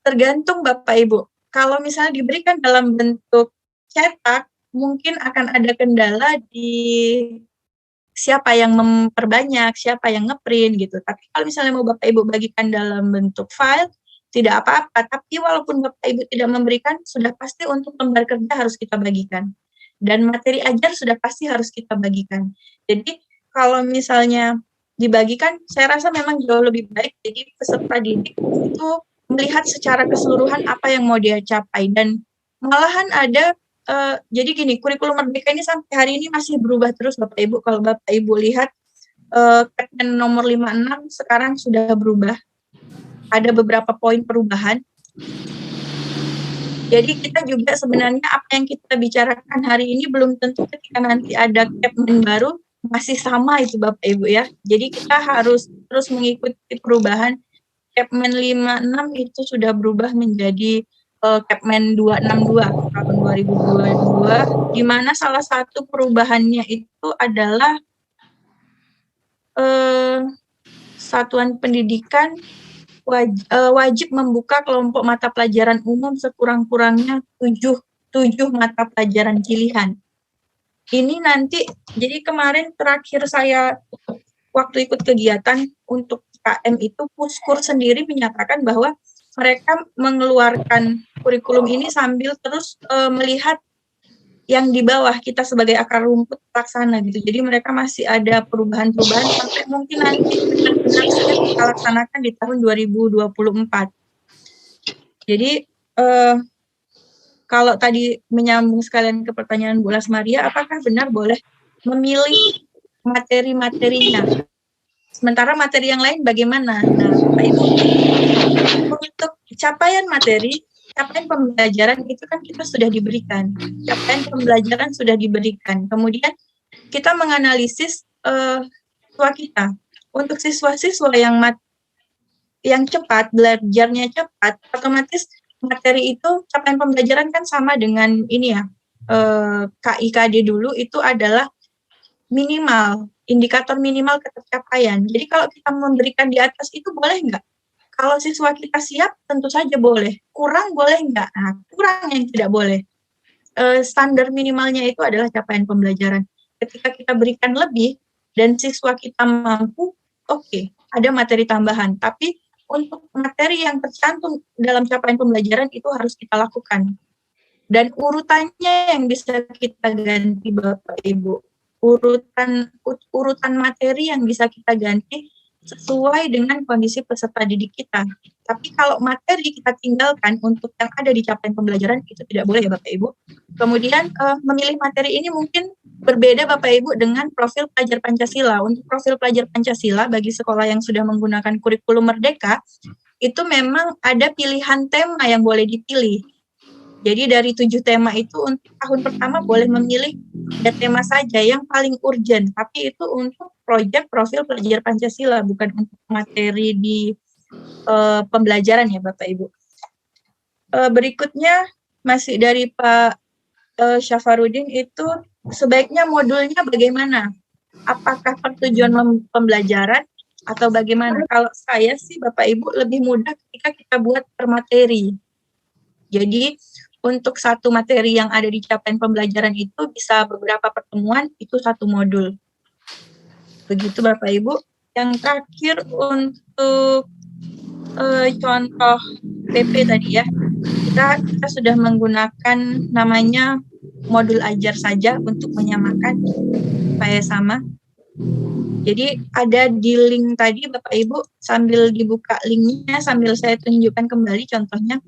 Tergantung Bapak Ibu. Kalau misalnya diberikan dalam bentuk cetak, mungkin akan ada kendala di siapa yang memperbanyak, siapa yang ngeprint gitu. Tapi kalau misalnya mau Bapak Ibu bagikan dalam bentuk file, tidak apa-apa. Tapi walaupun Bapak Ibu tidak memberikan, sudah pasti untuk lembar kerja harus kita bagikan. Dan materi ajar sudah pasti harus kita bagikan. Jadi kalau misalnya dibagikan, saya rasa memang jauh lebih baik. Jadi peserta didik itu melihat secara keseluruhan apa yang mau dia capai. Dan malahan ada jadi gini, kurikulum merdeka ini sampai hari ini masih berubah terus Bapak Ibu. Kalau Bapak Ibu lihat Permen nomor 56 sekarang sudah berubah. Ada beberapa poin perubahan. Jadi kita juga sebenarnya apa yang kita bicarakan hari ini belum tentu ketika nanti ada Kepmen baru masih sama itu Bapak Ibu ya. Jadi kita harus terus mengikuti perubahan. Kepmen 56 itu sudah berubah menjadi Kepmen 262 tahun 2022, di mana salah satu perubahannya itu adalah satuan pendidikan wajib membuka kelompok mata pelajaran umum sekurang-kurangnya 7 mata pelajaran pilihan. Ini nanti, jadi kemarin terakhir saya waktu ikut kegiatan untuk KM itu, Puskur sendiri menyatakan bahwa mereka mengeluarkan kurikulum ini sambil terus melihat yang di bawah kita sebagai akar rumput pelaksana gitu. Jadi mereka masih ada perubahan-perubahan sampai mungkin nanti benar-benar kita laksanakan di tahun 2024. Jadi kalau tadi menyambung sekalian ke pertanyaan Bu Lasmaria, apakah benar boleh memilih materi-materinya? Sementara materi yang lain bagaimana? Nah, Pak Ibu, untuk capaian materi, capaian pembelajaran itu kan kita sudah diberikan. Capaian pembelajaran sudah diberikan. Kemudian kita menganalisis siswa kita. Untuk siswa-siswa yang cepat, belajarnya cepat, otomatis materi itu capaian pembelajaran kan sama dengan ini ya. KIKD dulu itu adalah minimal, indikator minimal ketercapaian. Jadi kalau kita memberikan di atas itu boleh nggak? Kalau siswa kita siap, tentu saja boleh. Kurang boleh nggak? Nah, kurang yang tidak boleh. Standar minimalnya itu adalah capaian pembelajaran. Ketika kita berikan lebih dan siswa kita mampu, oke, ada materi tambahan. Tapi untuk materi yang tercantum dalam capaian pembelajaran itu harus kita lakukan. Dan urutannya yang bisa kita ganti Bapak Ibu. Urutan materi yang bisa kita ganti sesuai dengan kondisi peserta didik kita. Tapi kalau materi kita tinggalkan untuk yang ada di capaian pembelajaran itu tidak boleh ya Bapak Ibu. Kemudian memilih materi ini mungkin berbeda Bapak Ibu dengan profil pelajar Pancasila. Untuk profil pelajar Pancasila bagi sekolah yang sudah menggunakan kurikulum merdeka itu memang ada pilihan tema yang boleh dipilih. Jadi dari 7 tema itu untuk tahun pertama boleh memilih ada tema saja yang paling urgent, tapi itu untuk proyek profil pelajar Pancasila, bukan untuk materi di pembelajaran ya Bapak Ibu. Berikutnya masih dari Pak Syafarudin, itu sebaiknya modulnya bagaimana? Apakah pertujuan pembelajaran atau bagaimana? Kalau saya sih Bapak Ibu lebih mudah ketika kita buat per materi. Jadi untuk satu materi yang ada di capaian pembelajaran itu bisa beberapa pertemuan, itu satu modul. Begitu Bapak Ibu. Yang terakhir untuk contoh PP tadi ya, kita sudah menggunakan namanya modul ajar saja untuk menyamakan supaya sama. Jadi ada di link tadi Bapak Ibu, sambil dibuka linknya, sambil saya tunjukkan kembali contohnya.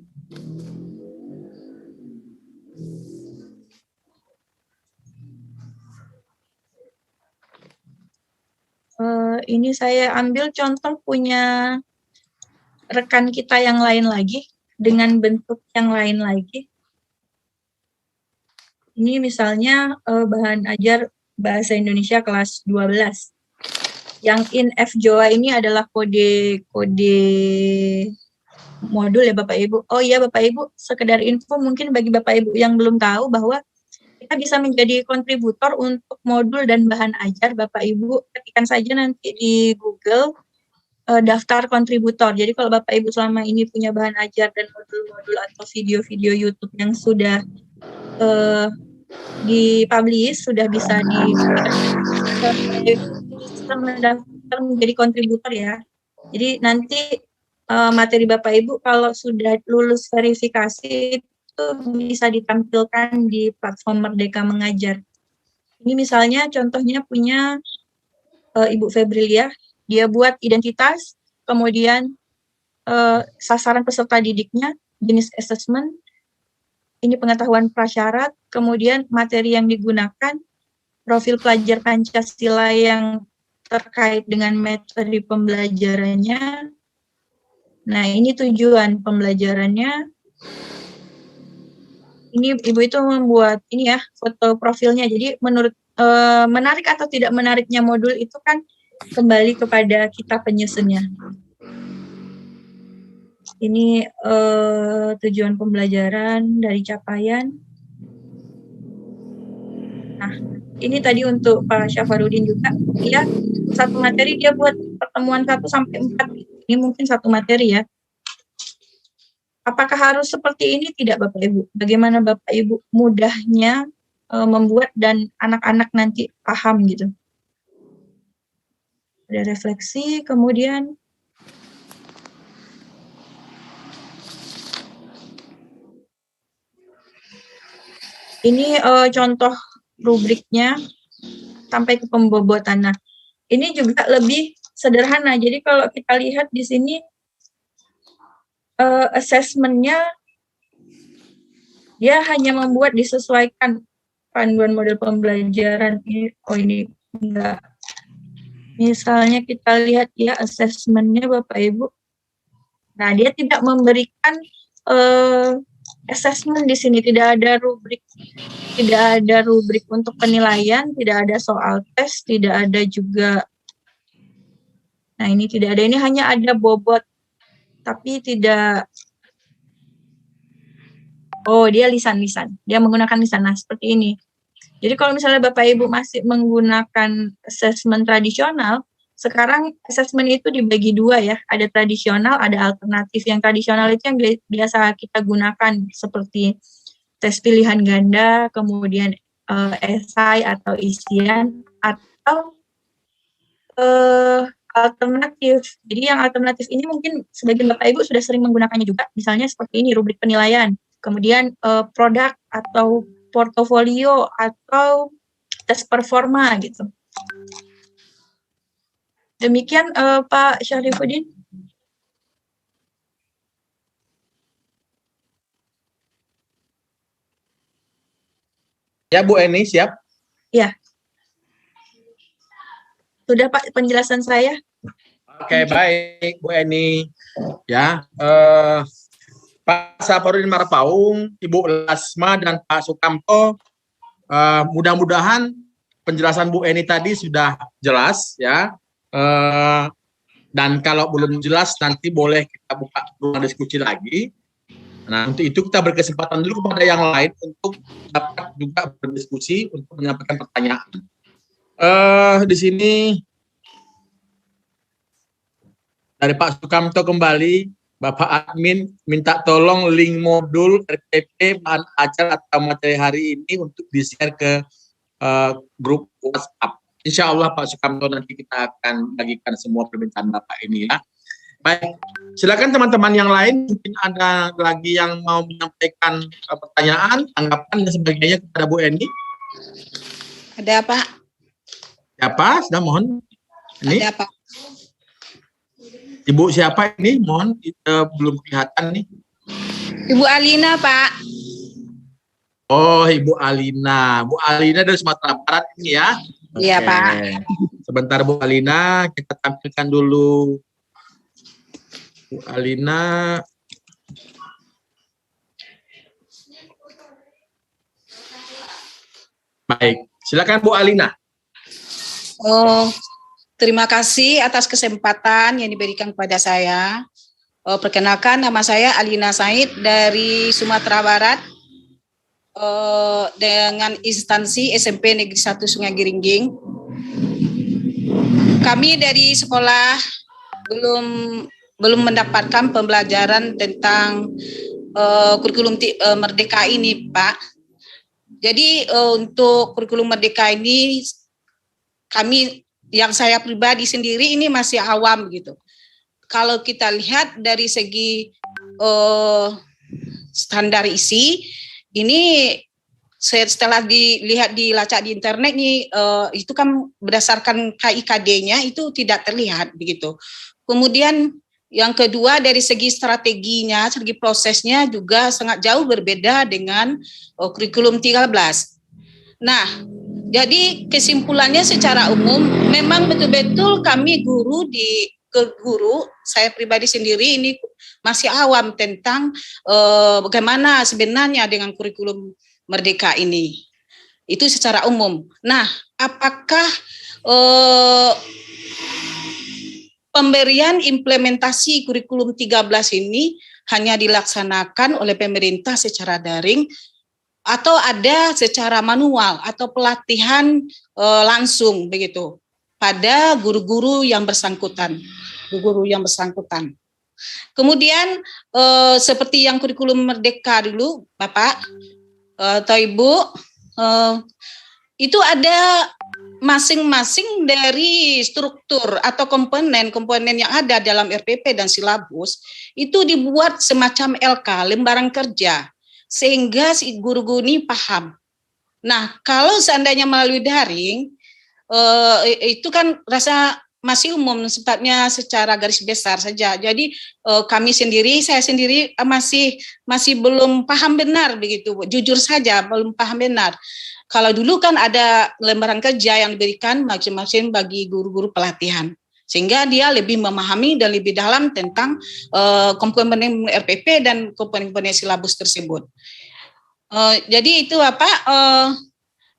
Ini saya ambil contoh punya rekan kita yang lain lagi, dengan bentuk yang lain lagi. Ini misalnya bahan ajar Bahasa Indonesia kelas 12. Yang in F-JOA ini adalah kode modul ya Bapak Ibu. Oh iya Bapak Ibu, sekedar info mungkin bagi Bapak Ibu yang belum tahu bahwa kita bisa menjadi kontributor untuk modul dan bahan ajar. Bapak Ibu ketikkan saja nanti di Google daftar kontributor. Jadi kalau Bapak Ibu selama ini punya bahan ajar dan modul-modul atau video-video YouTube yang sudah dipublish, sudah bisa mendaftar menjadi kontributor ya. Jadi nanti materi Bapak Ibu kalau sudah lulus verifikasi itu bisa ditampilkan di platform Merdeka Mengajar. Ini misalnya contohnya punya Ibu Febrilia, dia buat identitas, kemudian sasaran peserta didiknya, jenis assessment, ini pengetahuan prasyarat, kemudian materi yang digunakan, profil pelajar Pancasila yang terkait dengan metode pembelajarannya. Nah, ini tujuan pembelajarannya. Ini Ibu itu membuat ini ya, foto profilnya. Jadi menurut menarik atau tidak menariknya modul itu kan kembali kepada kita penyusunnya. Ini tujuan pembelajaran dari capaian. Nah, ini tadi untuk Pak Syafarudin juga. Dia satu materi dia buat pertemuan 1 sampai 4. Ini mungkin satu materi ya. Apakah harus seperti ini? Tidak Bapak Ibu. Bagaimana Bapak Ibu mudahnya membuat dan anak-anak nanti paham gitu. Ada refleksi, kemudian ini contoh rubriknya sampai ke pembobotan. Nah, ini juga lebih sederhana. Jadi kalau kita lihat di sini assessment-nya dia hanya membuat disesuaikan panduan model pembelajaran ini. Oh ini enggak. Misalnya kita lihat ya assessment-nya Bapak Ibu. Nah, dia tidak memberikan assessment di sini, tidak ada rubrik untuk penilaian, tidak ada soal tes, tidak ada juga. Nah, ini tidak ada, ini hanya ada bobot, tapi tidak. Oh, dia lisan-lisan, dia menggunakan lisan. Nah, seperti ini. Jadi kalau misalnya Bapak Ibu masih menggunakan assessment tradisional, sekarang assessment itu dibagi 2 ya, ada tradisional, ada alternatif. Yang tradisional itu yang biasa kita gunakan seperti tes pilihan ganda, kemudian esai atau isian, atau alternatif. Jadi yang alternatif ini mungkin sebagian Bapak Ibu sudah sering menggunakannya juga, misalnya seperti ini, rubrik penilaian, kemudian produk atau portofolio atau tes performa gitu. Demikian Pak Syarifuddin. Ya Bu Eni, siap? Ya. Sudah Pak penjelasan saya. Oke, baik Bu Eni. Ya, Pak Safarudin Marpaung, Ibu Lasma, dan Pak Sukamto, mudah-mudahan penjelasan Bu Eni tadi sudah jelas ya. Dan kalau belum jelas nanti boleh kita buka ruang diskusi lagi. Nah, untuk itu kita berkesempatan dulu kepada yang lain untuk dapat juga berdiskusi untuk menyampaikan pertanyaan. Di sini dari Pak Sukamto kembali, Bapak admin minta tolong link modul RPP bahan ajar atau materi hari ini untuk di-share ke grup WhatsApp. Insya Allah Pak Sukamto nanti kita akan bagikan semua permintaan Bapak ini ya. Baik, silakan teman-teman yang lain, mungkin ada lagi yang mau menyampaikan pertanyaan, tanggapan dan sebagainya kepada Bu Eni. Ada Pak? Siapa? Sudah mohon. Ini. Ada Pak? Ibu siapa ini? Mohon, belum kelihatan nih. Ibu Alina, Pak. Oh, Ibu Alina. Bu Alina dari Sumatera Barat ini ya? Iya, Pak. Sebentar Bu Alina, kita tampilkan dulu. Bu Alina. Baik, silakan Bu Alina. Oh, terima kasih atas kesempatan yang diberikan kepada saya. Perkenalkan, nama saya Alina Said dari Sumatera Barat, dengan instansi SMP Negeri 1 Sungai Giringging. Kami dari sekolah belum mendapatkan pembelajaran tentang kurikulum Merdeka ini, Pak. Jadi untuk kurikulum Merdeka ini kami, yang saya pribadi sendiri ini masih awam gitu. Kalau kita lihat dari segi standar isi, ini setelah dilihat dilacak di internet nih, itu kan berdasarkan KIKD-nya itu tidak terlihat begitu. Kemudian yang kedua dari segi strateginya, segi prosesnya juga sangat jauh berbeda dengan kurikulum 13. Nah, jadi kesimpulannya secara umum memang betul-betul kami guru, saya pribadi sendiri ini masih awam tentang bagaimana sebenarnya dengan kurikulum Merdeka ini. Itu secara umum. Nah, apakah pemberian implementasi kurikulum 13 ini hanya dilaksanakan oleh pemerintah secara daring atau ada secara manual atau pelatihan langsung begitu pada guru-guru yang bersangkutan, Kemudian seperti yang kurikulum Merdeka dulu, Bapak atau Ibu, itu ada masing-masing dari struktur atau komponen yang ada dalam RPP dan silabus itu dibuat semacam LK, lembaran kerja, sehingga si guru-guru ini paham. Nah, kalau seandainya melalui daring, itu kan rasa masih umum, sifatnya secara garis besar saja. Jadi saya sendiri masih belum paham benar begitu, jujur saja belum paham benar. Kalau dulu kan ada lembaran kerja yang diberikan masing-masing bagi guru-guru pelatihan, sehingga dia lebih memahami dan lebih dalam tentang komponen RPP dan komponen silabus tersebut. Jadi itu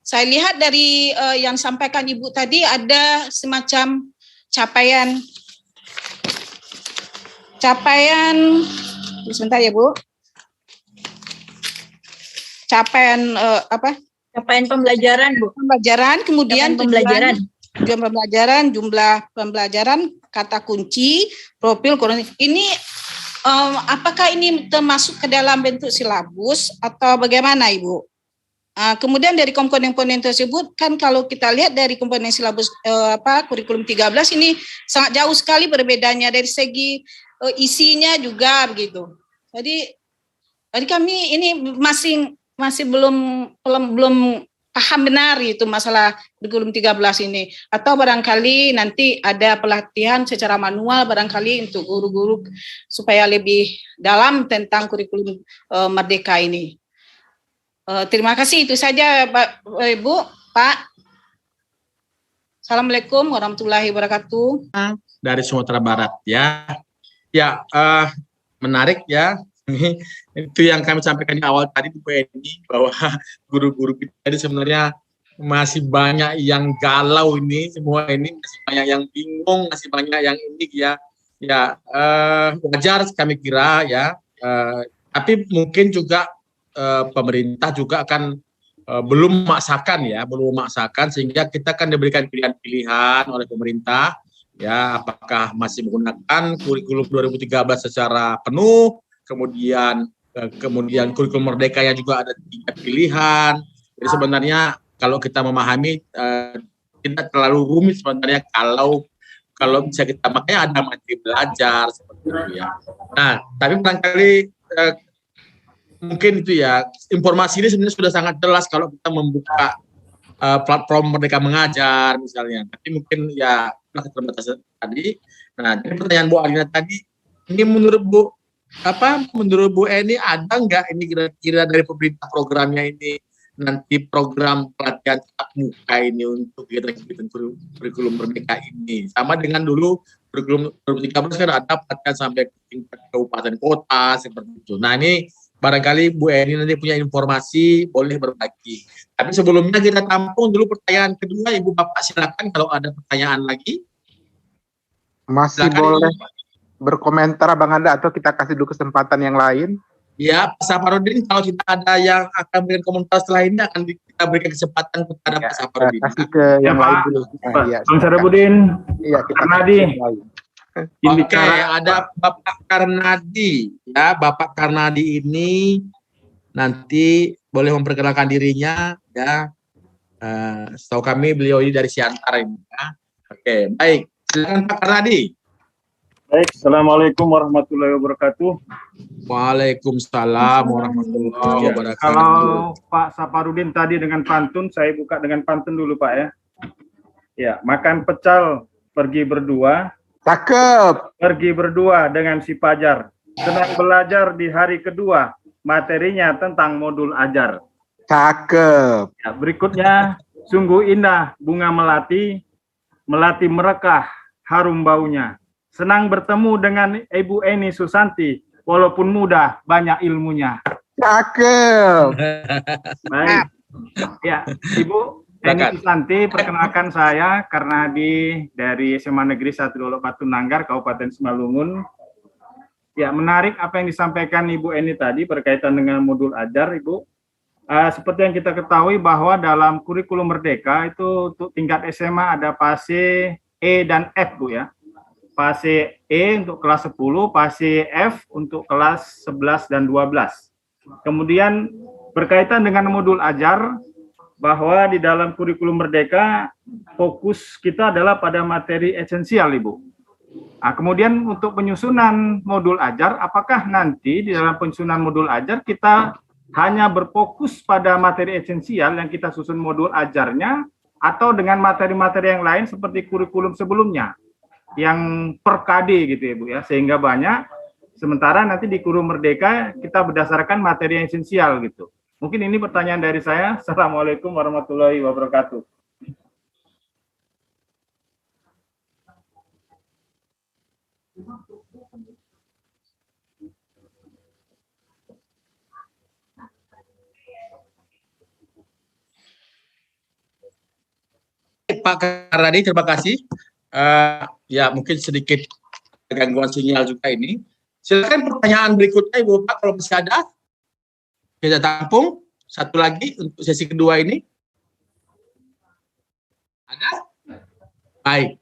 saya lihat dari yang sampaikan Ibu tadi ada semacam capaian sebentar ya Bu. Capaian pembelajaran, Bu. Pembelajaran, kemudian pembelajaran. Jumlah pembelajaran, kata kunci, profil, ini apakah ini termasuk ke dalam bentuk silabus atau bagaimana, Ibu? Kemudian dari komponen-komponen tersebut kan kalau kita lihat dari komponen silabus kurikulum 13 ini sangat jauh sekali berbedanya dari segi isinya juga begitu. Jadi kami ini masih belum paham benar itu masalah kurikulum 13 ini, atau barangkali nanti ada pelatihan secara manual barangkali untuk guru-guru supaya lebih dalam tentang kurikulum Merdeka ini. Terima kasih, itu saja Pak, Ibu, Pak. Assalamualaikum warahmatullahi wabarakatuh. Dari Sumatera Barat ya. Ya, menarik ya Itu yang kami sampaikan di awal tadi Bu Eni, bahwa guru-guru kita ini sebenarnya masih banyak yang galau ini, semua ini masih banyak yang bingung, masih banyak yang ini wajar kami kira ya. Tapi mungkin juga pemerintah juga akan belum memaksakan sehingga kita kan diberikan pilihan-pilihan oleh pemerintah ya, apakah masih menggunakan kurikulum 2013 secara penuh, kemudian kurikulum Merdeka yang juga ada 3 pilihan. Jadi sebenarnya kalau kita memahami tidak terlalu rumit sebenarnya kalau bisa kita, makanya ada materi belajar seperti itu ya. Nah, tapi barangkali mungkin itu ya, informasi ini sebenarnya sudah sangat jelas kalau kita membuka platform Merdeka Mengajar misalnya. Tapi mungkin ya keterbatasan tadi. Nah, jadi pertanyaan Bu Alina tadi, ini menurut Bu Eni ada nggak ini kira-kira dari pemerintah programnya ini nanti program pelatihan tatap muka ini untuk kegiatan kurikulum Merdeka ini, sama dengan dulu kurikulum 2013 kan ada pelatihan sampai ke tingkat kabupaten kota seperti itu. Nah, ini barangkali Bu Eni nanti punya informasi, boleh berbagi. Tapi sebelumnya kita tampung dulu pertanyaan kedua, Ibu Bapak silakan kalau ada pertanyaan lagi. Masih Silakan, boleh Ibu. berkomentar Bang Anda atau kita kasih dulu kesempatan yang lain? Ya, Pak Safarudin, kalau kita ada yang akan berikan komentar setelah ini akan kita berikan kesempatan kepada Pak Safarudin. Kasih ke yang lain dulu. Bang Sarabudin, Iya, kita Karnadi. Oke, ada Bapak Karnadi. Ya, Bapak Karnadi ini nanti boleh memperkenalkan dirinya ya. Setahu kami beliau ini dari Siantar ini ya. Oke, baik. Silakan Pak Karnadi. Baik, Assalamualaikum warahmatullahi wabarakatuh. Waalaikumsalam warahmatullahi wabarakatuh. Kalau Pak Saparudin tadi dengan pantun, saya buka dengan pantun dulu Pak ya. Ya, makan pecal, pergi berdua. Cakep. Pergi berdua dengan si Pajar. Sedang belajar di hari kedua, materinya tentang modul ajar. Cakep. Ya, berikutnya, sungguh indah bunga melati, melati merekah, harum baunya. Senang bertemu dengan Ibu Eni Susanti, walaupun muda, banyak ilmunya. Cakep. Baik. Ya, Ibu Eni Susanti, perkenalkan saya karena dari SMA Negeri 1 Dolok Batu Nanggar, Kabupaten Simalungun. Ya, menarik apa yang disampaikan Ibu Eni tadi berkaitan dengan modul ajar, Ibu. Seperti yang kita ketahui bahwa dalam kurikulum Merdeka itu untuk tingkat SMA ada fase E dan F, Bu ya. Fase E untuk kelas 10, fase F untuk kelas 11 dan 12. Kemudian berkaitan dengan modul ajar, bahwa di dalam kurikulum Merdeka fokus kita adalah pada materi esensial, Ibu. Nah, kemudian untuk penyusunan modul ajar, apakah nanti di dalam penyusunan modul ajar kita hanya berfokus pada materi esensial yang kita susun modul ajarnya, atau dengan materi-materi yang lain seperti kurikulum sebelumnya yang per KD gitu ya Bu ya, sehingga banyak, sementara nanti di kurikulum Merdeka kita berdasarkan materi yang esensial gitu. Mungkin ini pertanyaan dari saya. Assalamualaikum warahmatullahi wabarakatuh. Pak Karnadi, terima kasih. Ya mungkin sedikit gangguan sinyal juga ini. Silakan pertanyaan berikutnya Ibu Pak kalau masih ada. Kita tampung satu lagi untuk sesi kedua ini. Ada? Baik.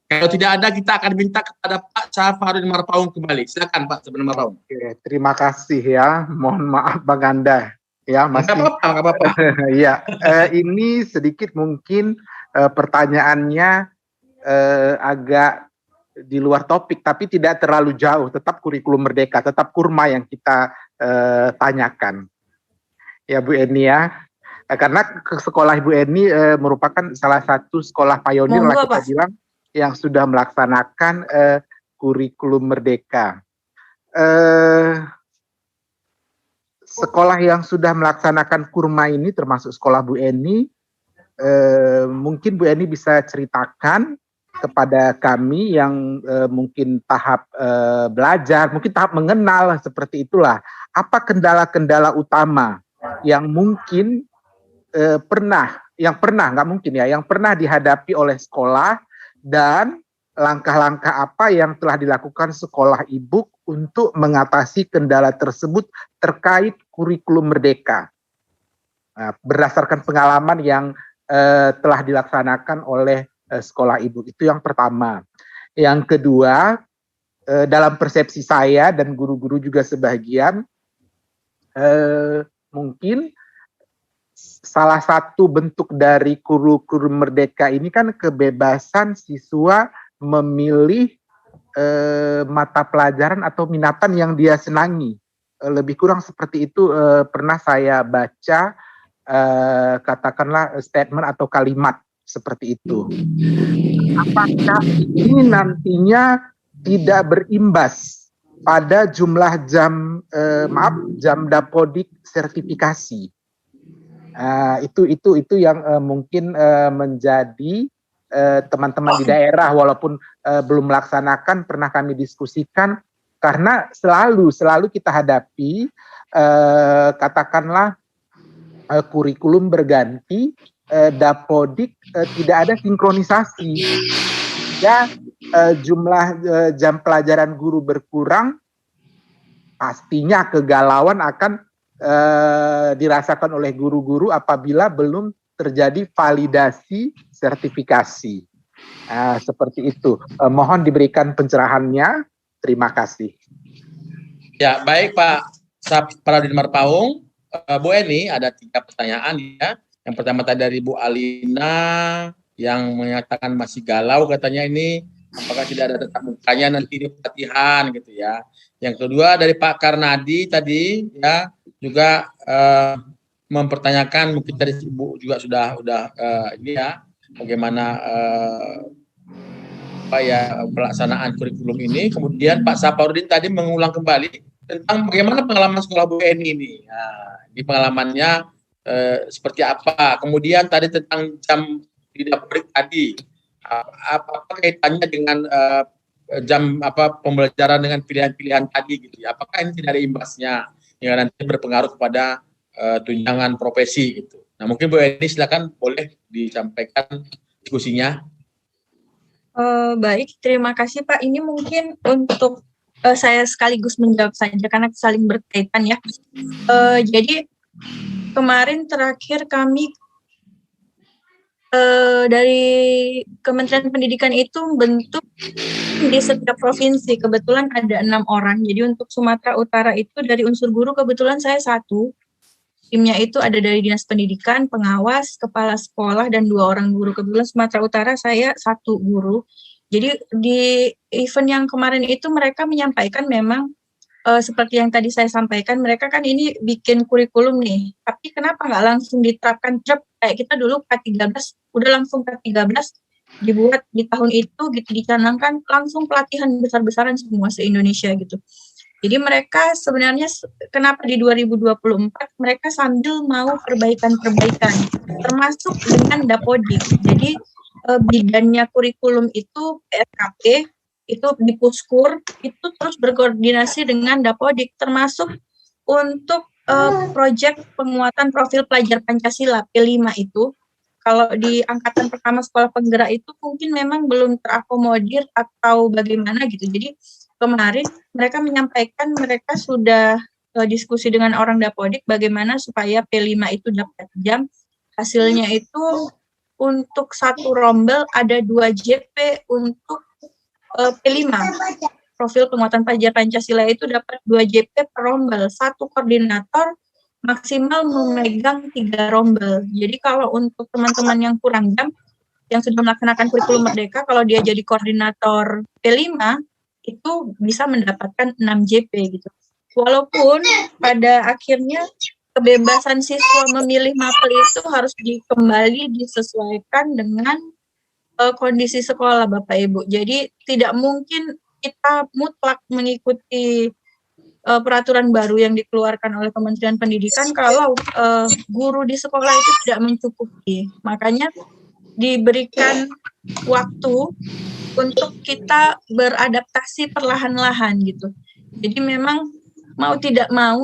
Kalau tidak ada kita akan minta kepada Pak Safarudin Marpaung kembali. Silakan Pak Safarudin Marpaung. Oke, terima kasih ya. Mohon maaf Bang Anda. Ya, masih. Nggak apa-apa. Iya, ini sedikit mungkin pertanyaannya agak di luar topik, tapi tidak terlalu jauh. Tetap kurikulum Merdeka, tetap kurma yang kita tanyakan. Ya Bu Eni ya. Karena sekolah Ibu Eni merupakan salah satu sekolah pionir lah kita bilang yang sudah melaksanakan kurikulum Merdeka. Sekolah yang sudah melaksanakan kurma ini termasuk sekolah Bu Eni, mungkin Bu Eni bisa ceritakan kepada kami yang mungkin tahap belajar, mungkin tahap mengenal, seperti itulah. Apa kendala-kendala utama yang mungkin yang pernah dihadapi oleh sekolah, dan langkah-langkah apa yang telah dilakukan sekolah ibu untuk mengatasi kendala tersebut terkait kurikulum merdeka. Nah, berdasarkan pengalaman yang telah dilaksanakan oleh sekolah ibu, itu yang pertama. Yang kedua, dalam persepsi saya dan guru-guru juga sebagian, mungkin salah satu bentuk dari kurikulum merdeka ini kan kebebasan siswa memilih mata pelajaran atau minatan yang dia senangi. Lebih kurang seperti itu pernah saya baca, katakanlah statement atau kalimat seperti itu. Apakah ini nantinya tidak berimbas pada jumlah jam dapodik sertifikasi? Itu yang mungkin menjadi teman-teman di daerah, walaupun belum melaksanakan, pernah kami diskusikan, karena selalu kita hadapi katakanlah kurikulum berganti, dapodik tidak ada sinkronisasi, ya, jumlah jam pelajaran guru berkurang, pastinya kegalauan akan dirasakan oleh guru-guru apabila belum terjadi validasi sertifikasi. Seperti itu. Mohon diberikan pencerahannya. Terima kasih. Ya, baik Pak Saparadin Marpaung. Bu Eni, ada 3 pertanyaan ya. Yang pertama tadi dari Bu Alina yang menyatakan masih galau, katanya ini apakah tidak ada tatap mukanya nanti di pelatihan gitu ya. Yang kedua dari Pak Karnadi tadi ya, juga mempertanyakan, mungkin tadi Ibu juga sudah ini ya, bagaimana pelaksanaan kurikulum ini. Kemudian Pak Saparudin tadi mengulang kembali tentang bagaimana pengalaman sekolah Bu Eni ini. Nah, di pengalamannya seperti apa. Kemudian tadi tentang jam di dapur tadi, apa kaitannya dengan jam pembelajaran dengan pilihan-pilihan tadi gitu ya. Apakah ini tidak ada imbasnya yang nanti berpengaruh kepada tunjangan profesi gitu. Nah, mungkin Bu Eni silakan, boleh disampaikan diskusinya. Baik, terima kasih Pak. Ini mungkin untuk saya sekaligus menjawab saja karena saling berkaitan ya. Jadi kemarin terakhir kami dari Kementerian Pendidikan itu membentuk di setiap provinsi, kebetulan ada 6 orang. Jadi untuk Sumatera Utara itu dari unsur guru kebetulan saya 1. Timnya itu ada dari Dinas Pendidikan, pengawas, kepala sekolah, dan 2 orang guru. Kebetulan Sumatera Utara saya 1 guru. Jadi di event yang kemarin itu mereka menyampaikan memang seperti yang tadi saya sampaikan, mereka kan ini bikin kurikulum nih, tapi kenapa nggak langsung diterapkan kayak kita dulu K13, udah langsung K13 dibuat di tahun itu gitu, dicanangkan langsung pelatihan besar-besaran semua se-Indonesia gitu. Jadi mereka sebenarnya kenapa di 2024 mereka sambil mau perbaikan-perbaikan termasuk dengan dapodik. Jadi bidannya kurikulum itu PSKP itu di Puskur itu terus berkoordinasi dengan dapodik termasuk untuk proyek penguatan profil pelajar Pancasila P5 itu. Kalau di angkatan pertama sekolah penggerak itu mungkin memang belum terakomodir atau bagaimana gitu. Jadi kemarin mereka menyampaikan mereka sudah diskusi dengan orang dapodik bagaimana supaya P5 itu dapat jam. Hasilnya itu untuk 1 rombel ada 2 JP untuk P5. Profil penguatan pelajar Pancasila itu dapat 2 JP per rombel. 1 koordinator maksimal memegang 3 rombel. Jadi kalau untuk teman-teman yang kurang jam, yang sudah melaksanakan kurikulum merdeka, kalau dia jadi koordinator P5, itu bisa mendapatkan 6 JP gitu. Walaupun pada akhirnya kebebasan siswa memilih mapel itu harus kembali disesuaikan dengan kondisi sekolah Bapak Ibu. Jadi tidak mungkin kita mutlak mengikuti peraturan baru yang dikeluarkan oleh Kementerian Pendidikan kalau guru di sekolah itu tidak mencukupi. Makanya diberikan waktu untuk kita beradaptasi perlahan-lahan gitu. Jadi memang mau tidak mau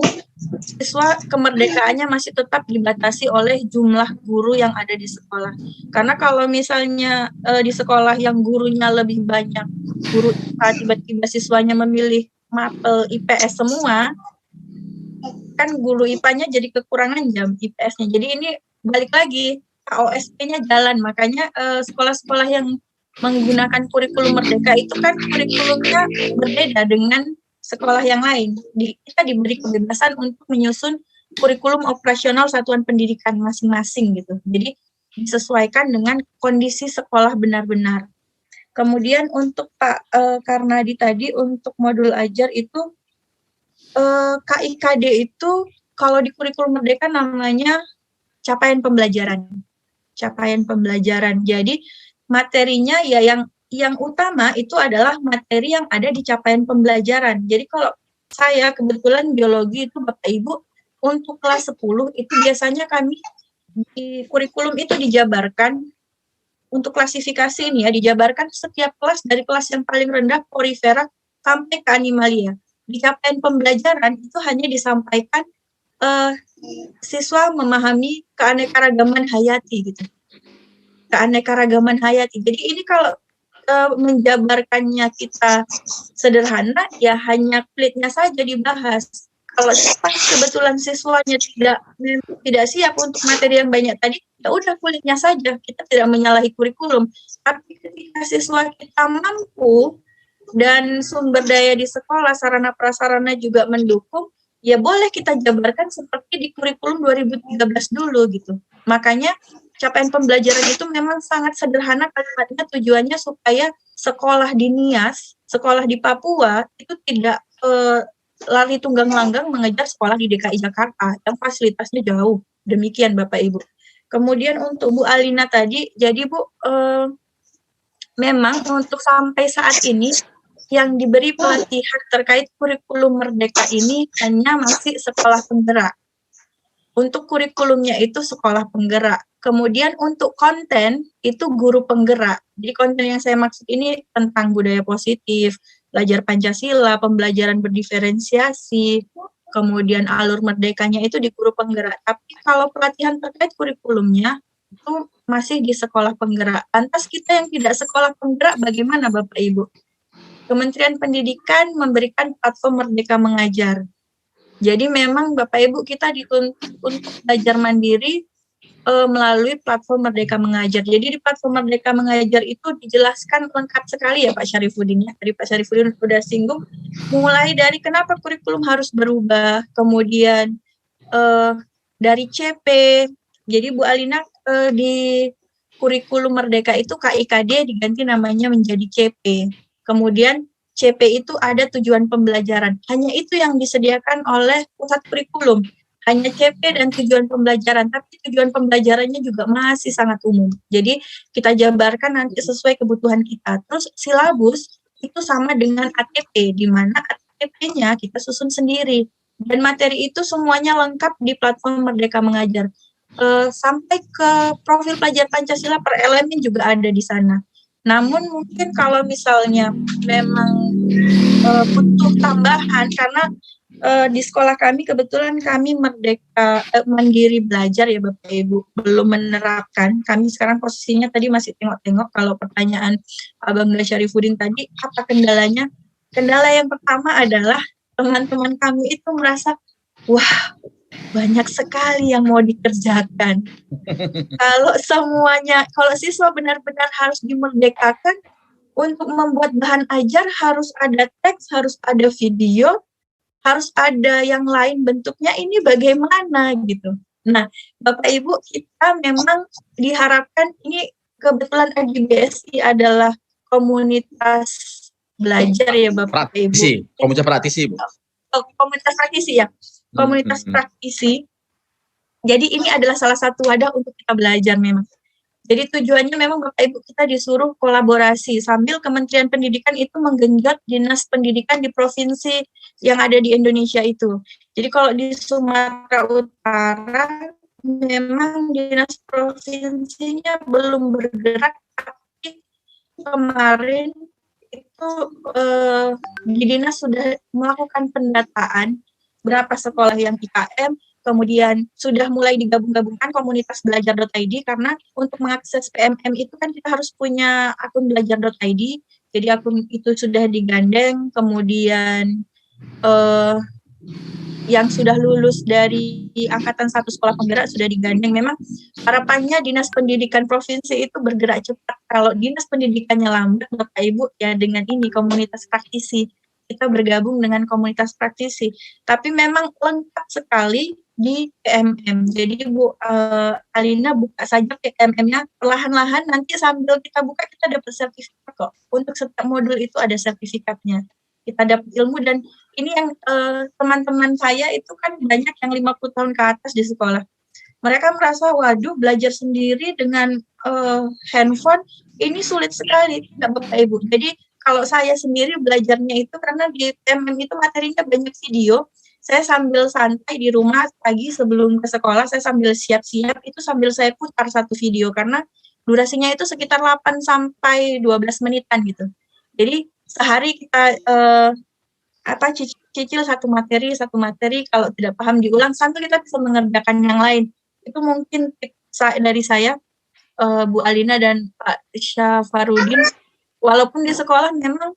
siswa kemerdekaannya masih tetap dibatasi oleh jumlah guru yang ada di sekolah. Karena kalau misalnya di sekolah yang gurunya lebih banyak, guru IPA tiba-tiba siswanya memilih mapel IPS semua, kan guru IPA-nya jadi kekurangan jam IPS-nya. Jadi ini balik lagi KOSP-nya jalan. Makanya sekolah-sekolah yang menggunakan kurikulum merdeka itu kan kurikulumnya berbeda dengan sekolah yang lain. Kita diberi kebebasan untuk menyusun kurikulum operasional satuan pendidikan masing-masing gitu. Jadi disesuaikan dengan kondisi sekolah benar-benar. Kemudian untuk Pak Karnadi tadi untuk modul ajar itu KIKD itu kalau di kurikulum merdeka namanya capaian pembelajaran. Capaian pembelajaran. Jadi materinya ya yang utama itu adalah materi yang ada di capaian pembelajaran. Jadi kalau saya kebetulan biologi itu Bapak Ibu untuk kelas 10 itu biasanya kami di kurikulum itu dijabarkan untuk klasifikasi ini ya, dijabarkan setiap kelas dari kelas yang paling rendah porifera sampai ke animalia. Di capaian pembelajaran itu hanya disampaikan siswa memahami keanekaragaman hayati gitu. Keanekaragaman hayati. Jadi ini kalau menjabarkannya kita sederhana ya hanya kulitnya saja dibahas. Kalau kebetulan siswanya tidak siap untuk materi yang banyak tadi, ya udah kulitnya saja. Kita tidak menyalahi kurikulum. Tapi ketika siswa kita mampu dan sumber daya di sekolah, sarana prasarana juga mendukung, ya boleh kita jabarkan seperti di kurikulum 2013 dulu gitu. Makanya capaian pembelajaran itu memang sangat sederhana kalimatnya, tujuannya supaya sekolah di Nias, sekolah di Papua itu tidak lari tunggang langgang mengejar sekolah di DKI Jakarta yang fasilitasnya jauh. Demikian Bapak Ibu. Kemudian untuk Bu Alina tadi, jadi Bu memang untuk sampai saat ini yang diberi pelatihan terkait kurikulum merdeka ini hanya masih sekolah penggerak. Untuk kurikulumnya itu sekolah penggerak. Kemudian untuk konten itu guru penggerak. Jadi konten yang saya maksud ini tentang budaya positif, belajar Pancasila, pembelajaran berdiferensiasi, kemudian alur merdekanya itu di guru penggerak. Tapi kalau pelatihan terkait kurikulumnya itu masih di sekolah penggerak. Lantas kita yang tidak sekolah penggerak bagaimana Bapak Ibu? Kementerian Pendidikan memberikan platform Merdeka Mengajar. Jadi memang Bapak Ibu kita dituntut untuk belajar mandiri melalui platform Merdeka Mengajar. Jadi di platform Merdeka Mengajar itu dijelaskan lengkap sekali ya Pak Syarifuddin ya. Tadi Pak Syarifuddin sudah singgung mulai dari kenapa kurikulum harus berubah, kemudian dari CP. Jadi Bu Alina di kurikulum Merdeka itu KIKD diganti namanya menjadi CP. Kemudian CP itu ada tujuan pembelajaran. Hanya itu yang disediakan oleh pusat kurikulum. Hanya CP dan tujuan pembelajaran. Tapi tujuan pembelajarannya juga masih sangat umum. Jadi kita jabarkan nanti sesuai kebutuhan kita. Terus silabus itu sama dengan ATP, di mana ATP-nya kita susun sendiri. Dan materi itu semuanya lengkap di platform Merdeka Mengajar. Sampai ke profil pelajar Pancasila per elemen juga ada di sana. Namun mungkin kalau misalnya memang butuh tambahan karena di sekolah kami kebetulan kami merdeka mandiri belajar ya Bapak Ibu, belum menerapkan. Kami sekarang posisinya tadi masih tengok-tengok. Kalau pertanyaan Abang Syarifuddin tadi apa kendalanya? Kendala yang pertama adalah teman-teman kami itu merasa wah banyak sekali yang mau dikerjakan. Kalau siswa benar-benar harus dimerdekakan untuk membuat bahan ajar harus ada teks, harus ada video, harus ada yang lain bentuknya, ini bagaimana gitu. Nah, Bapak Ibu kita memang diharapkan ini kebetulan AGBSI adalah komunitas belajar ya Bapak Ibu. Komunitas praktisi Bu. Komunitas praktisi ya. Komunitas praktisi. Jadi ini adalah salah satu wadah untuk kita belajar memang. Jadi tujuannya memang Bapak Ibu kita disuruh kolaborasi sambil Kementerian Pendidikan itu menggenjot dinas pendidikan di provinsi yang ada di Indonesia itu. Jadi kalau di Sumatera Utara memang dinas provinsinya belum bergerak, tapi kemarin itu di dinas sudah melakukan pendataan berapa sekolah yang IKM, kemudian sudah mulai digabung-gabungkan komunitas belajar.id, karena untuk mengakses PMM itu kan kita harus punya akun belajar.id, jadi akun itu sudah digandeng, kemudian yang sudah lulus dari angkatan 1 sekolah penggerak sudah digandeng. Memang harapannya dinas pendidikan provinsi itu bergerak cepat. Kalau dinas pendidikannya lambat, Bapak Ibu, ya dengan ini komunitas praktisi, kita bergabung dengan komunitas praktisi. Tapi memang lengkap sekali di PMM. Jadi Bu Alina buka saja PMM-nya perlahan-lahan, nanti sambil kita buka kita dapat sertifikat kok. Untuk setiap modul itu ada sertifikatnya. Kita dapat ilmu, dan ini yang teman-teman saya itu kan banyak yang 50 tahun ke atas di sekolah. Mereka merasa, waduh, belajar sendiri dengan handphone ini sulit sekali, tidak Bapak Ibu. Jadi kalau saya sendiri belajarnya itu karena di PMM itu materinya banyak video, saya sambil santai di rumah pagi sebelum ke sekolah, saya sambil siap-siap, itu sambil saya putar satu video, karena durasinya itu sekitar 8 sampai 12 menitan gitu. Jadi sehari kita cicil satu materi, kalau tidak paham diulang, sampai kita bisa mengerjakan yang lain. Itu mungkin tips dari saya, Bu Alina dan Pak Syafarudin. Walaupun di sekolah memang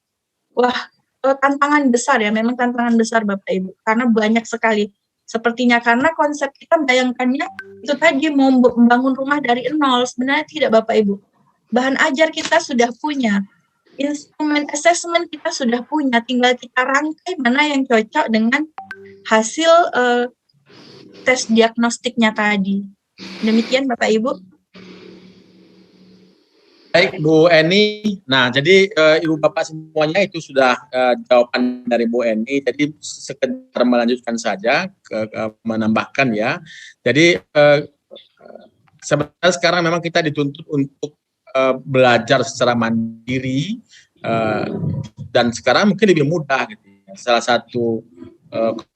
tantangan besar ya, memang tantangan besar Bapak Ibu, karena banyak sekali sepertinya, karena konsep kita bayangkannya itu tadi mau membangun rumah dari nol, sebenarnya tidak Bapak Ibu. Bahan ajar kita sudah punya, instrumen assessment kita sudah punya, tinggal kita rangkai mana yang cocok dengan hasil tes diagnostiknya tadi. Demikian Bapak Ibu. Baik Bu Eni, nah jadi Ibu Bapak semuanya itu sudah jawaban dari Bu Eni, jadi sekedar melanjutkan saja, menambahkan ya. Jadi sebenarnya sekarang memang kita dituntut untuk belajar secara mandiri, dan sekarang mungkin lebih mudah gitu ya. Salah satu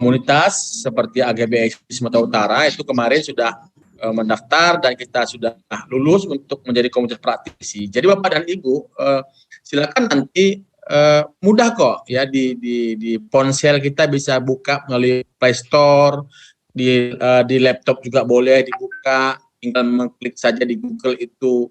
komunitas seperti AGBI Sumatera Utara itu kemarin sudah mendaftar dan kita sudah lulus untuk menjadi komunitas praktisi. Jadi Bapak dan Ibu silakan nanti mudah kok ya, di ponsel kita bisa buka melalui Play Store, di laptop juga boleh dibuka, tinggal mengklik saja di Google itu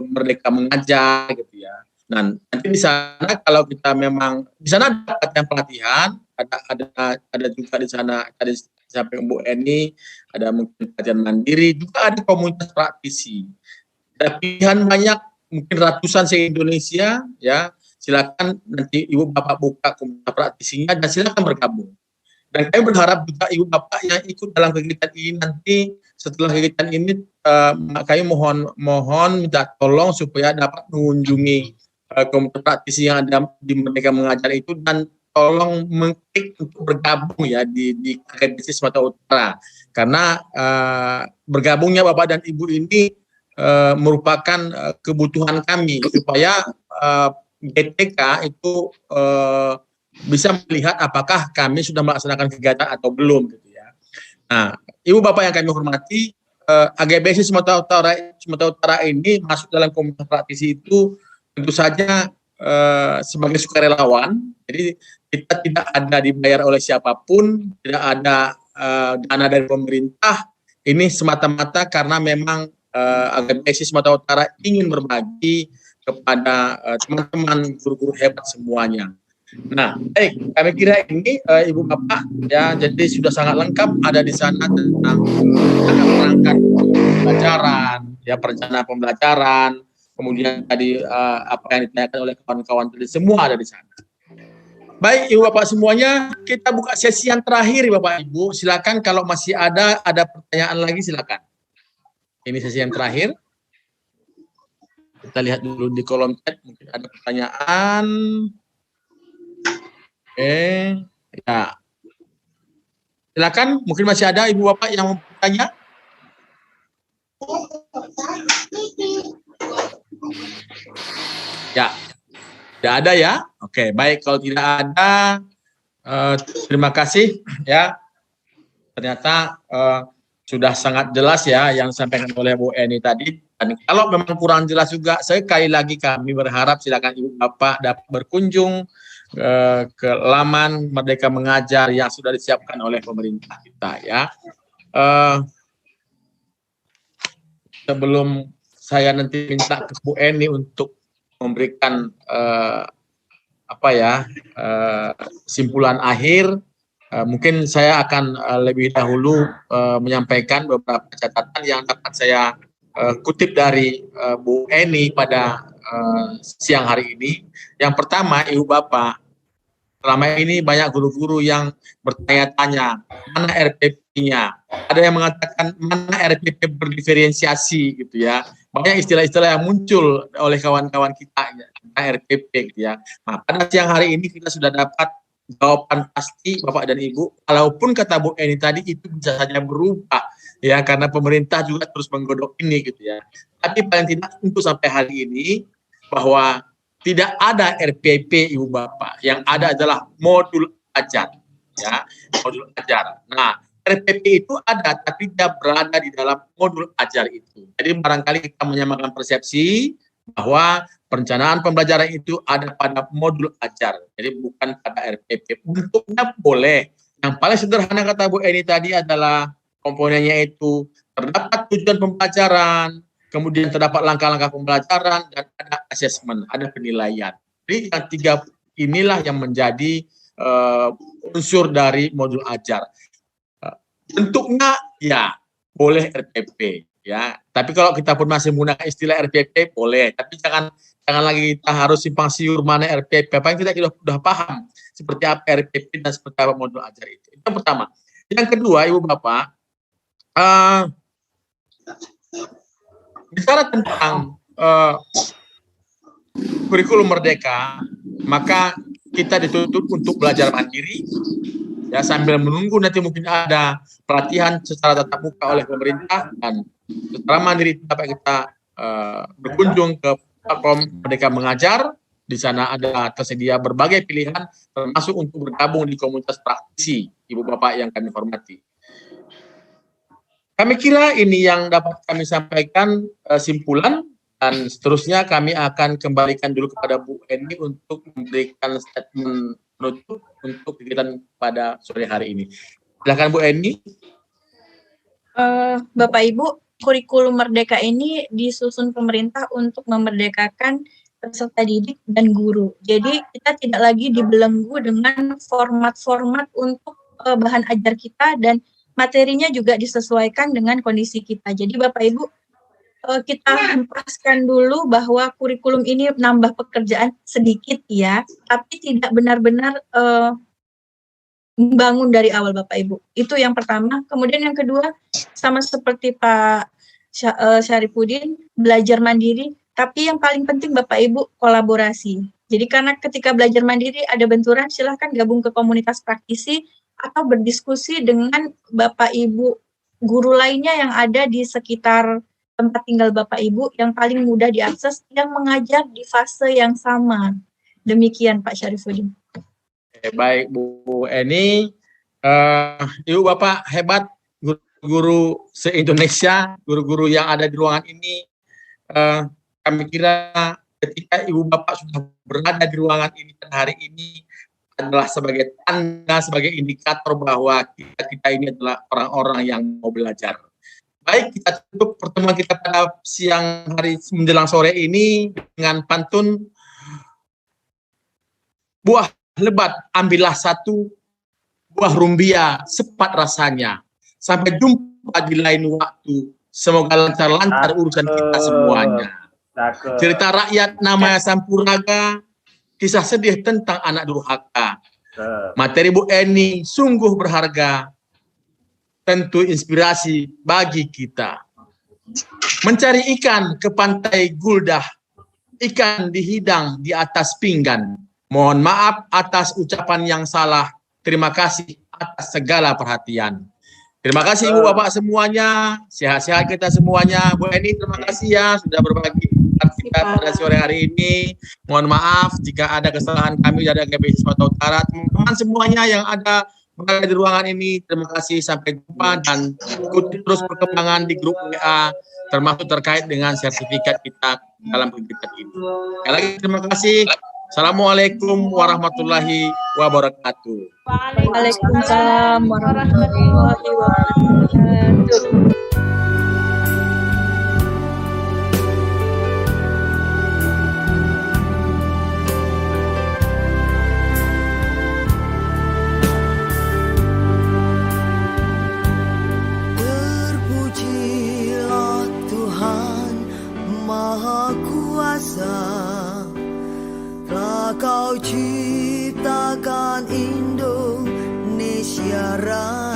Merdeka Mengajar gitu ya. Nah, nanti di sana kalau kita memang di sana ada pelatihan, ada juga di sana ada sampai Bu Eni, ada mungkin kajian mandiri, juga ada komunitas praktisi. Ada pilihan banyak, mungkin ratusan se-Indonesia ya. Silakan nanti Ibu Bapak buka komunitas praktisinya dan silakan bergabung. Dan kami berharap juga Ibu Bapak yang ikut dalam kegiatan ini nanti setelah kegiatan ini kami mohon minta tolong supaya dapat mengunjungi komunitas praktisi yang ada di Merdeka Mengajar itu, dan tolong mengklik untuk bergabung ya di KKBC Sumatera Utara, karena bergabungnya Bapak dan Ibu ini merupakan kebutuhan kami supaya GTK itu bisa melihat apakah kami sudah melaksanakan kegiatan atau belum gitu ya. Nah, Ibu Bapak yang kami hormati, AGBC Sumatera Utara ini masuk dalam komunitas praktisi itu tentu saja sebagai sukarelawan. Jadi kita tidak ada dibayar oleh siapapun, tidak ada dana dari pemerintah. Ini semata-mata karena memang AGBC Sumatera Utara ingin berbagi kepada teman-teman guru-guru hebat semuanya. Nah, baik, kami kira ini Ibu Bapak ya, jadi sudah sangat lengkap ada di sana tentang perangkat pembelajaran, ya perencanaan pembelajaran, kemudian tadi apa yang ditanyakan oleh kawan-kawan tadi semua ada di sana. Baik, Ibu Bapak semuanya, kita buka sesi yang terakhir Bapak Ibu. Silakan kalau masih ada pertanyaan lagi silakan. Ini sesi yang terakhir. Kita lihat dulu di kolom chat mungkin ada pertanyaan. Oke, ya. Silakan, mungkin masih ada Ibu Bapak yang mau bertanya. Ya, tidak ada ya. Oke, baik, kalau tidak ada, terima kasih ya. Ternyata sudah sangat jelas ya yang disampaikan oleh Bu Eni tadi. Dan kalau memang kurang jelas juga, sekali lagi kami berharap silakan Ibu Bapak dapat berkunjung ke laman Merdeka Mengajar yang sudah disiapkan oleh pemerintah kita ya. Sebelum saya nanti minta ke Bu Eni untuk memberikan simpulan akhir, mungkin saya akan lebih dahulu menyampaikan beberapa catatan yang dapat saya kutip dari Bu Eni pada siang hari ini. Yang pertama, Ibu Bapak, selama ini banyak guru-guru yang bertanya-tanya, mana RPP-nya? Ada yang mengatakan, mana RPP berdiferensiasi gitu ya. Banyak istilah-istilah yang muncul oleh kawan-kawan kita, RPP gitu ya. Nah, pada siang hari ini kita sudah dapat jawaban pasti Bapak dan Ibu, walaupun kata Bu Eni tadi itu bisa saja berubah ya, karena pemerintah juga terus menggodok ini gitu ya. Tapi paling tidak untuk sampai hari ini bahwa tidak ada RPP Ibu Bapak, yang ada adalah modul ajar ya, modul ajar. Nah, RPP itu ada tapi dia berada di dalam modul ajar itu. Jadi barangkali kita menyamakan persepsi bahwa perencanaan pembelajaran itu ada pada modul ajar, jadi bukan pada RPP. Bentuknya boleh. Yang paling sederhana kata Bu Eni tadi adalah komponennya itu terdapat tujuan pembelajaran, kemudian terdapat langkah-langkah pembelajaran, dan ada asesmen, ada penilaian. Jadi yang tiga inilah yang menjadi unsur dari modul ajar. Bentuknya ya boleh RPP. Ya, tapi kalau kita pun masih menggunakan istilah RPP boleh, tapi jangan lagi kita harus simpang siur mana RPP. Apa yang kita sudah paham seperti apa RPP dan seperti apa modul ajar itu. Itu yang pertama. Yang kedua, Ibu Bapak, bicara tentang kurikulum merdeka, maka kita dituntut untuk belajar mandiri. Ya, sambil menunggu nanti mungkin ada pelatihan secara tatap muka oleh pemerintah, dan secara mandiri dapat kita berkunjung ke platform Merdeka Mengajar. Di sana ada tersedia berbagai pilihan, termasuk untuk bergabung di komunitas praktisi, Ibu Bapak yang kami hormati. Kami kira ini yang dapat kami sampaikan simpulan, dan seterusnya kami akan kembalikan dulu kepada Bu Eni untuk memberikan statement penutup untuk kegiatan pada sore hari ini. Silakan Bu Eni. Bapak Ibu, kurikulum merdeka ini disusun pemerintah untuk memerdekakan peserta didik dan guru. Jadi kita tidak lagi dibelenggu dengan format-format untuk bahan ajar kita, dan materinya juga disesuaikan dengan kondisi kita. Jadi Bapak Ibu, kita hempaskan dulu bahwa kurikulum ini nambah pekerjaan sedikit ya, tapi tidak benar-benar membangun dari awal Bapak Ibu. Itu yang pertama. Kemudian yang kedua, sama seperti Pak Syarifudin, belajar mandiri, tapi yang paling penting Bapak Ibu kolaborasi. Jadi karena ketika belajar mandiri ada benturan, silahkan gabung ke komunitas praktisi atau berdiskusi dengan Bapak Ibu guru lainnya yang ada di sekitar tempat tinggal Bapak Ibu yang paling mudah diakses, yang mengajar di fase yang sama. Demikian Pak Syarifudin. Baik Bu Eni, Ibu Bapak hebat, guru-guru se-Indonesia, guru-guru yang ada di ruangan ini. Kami kira ketika Ibu Bapak sudah berada di ruangan ini pada hari ini adalah sebagai tanda, sebagai indikator bahwa kita ini adalah orang-orang yang mau belajar. Baik, kita tutup pertemuan kita pada siang hari menjelang sore ini dengan pantun, buah lebat ambillah satu, buah rumbia sepat rasanya. Sampai jumpa di lain waktu. Semoga lancar-lancar urusan kita semuanya. Cerita rakyat namanya Sampuraga, kisah sedih tentang anak durhaka. Materi Bu Eni sungguh berharga, tentu inspirasi bagi kita. Mencari ikan ke pantai Guldah, ikan dihidang di atas pinggan. Mohon maaf atas ucapan yang salah. Terima kasih atas segala perhatian. Terima kasih Ibu Bapak semuanya. Sehat-sehat kita semuanya. Bu Eni, terima kasih ya sudah berbagi kita pada sore hari ini. Mohon maaf jika ada kesalahan kami dari GBI Sumatera Utara. Teman-teman semuanya yang ada Semoga di ruangan ini. Terima kasih, sampai jumpa, dan ikuti terus perkembangan di grup WA, termasuk terkait dengan sertifikat kita dalam kegiatan ini. Sekali lagi terima kasih. Assalamualaikum warahmatullahi wabarakatuh. Waalaikumsalam warahmatullahi wabarakatuh. Terpujilah Tuhan Maha Kuasa, telah Kau ciptakan Indonesia Raya.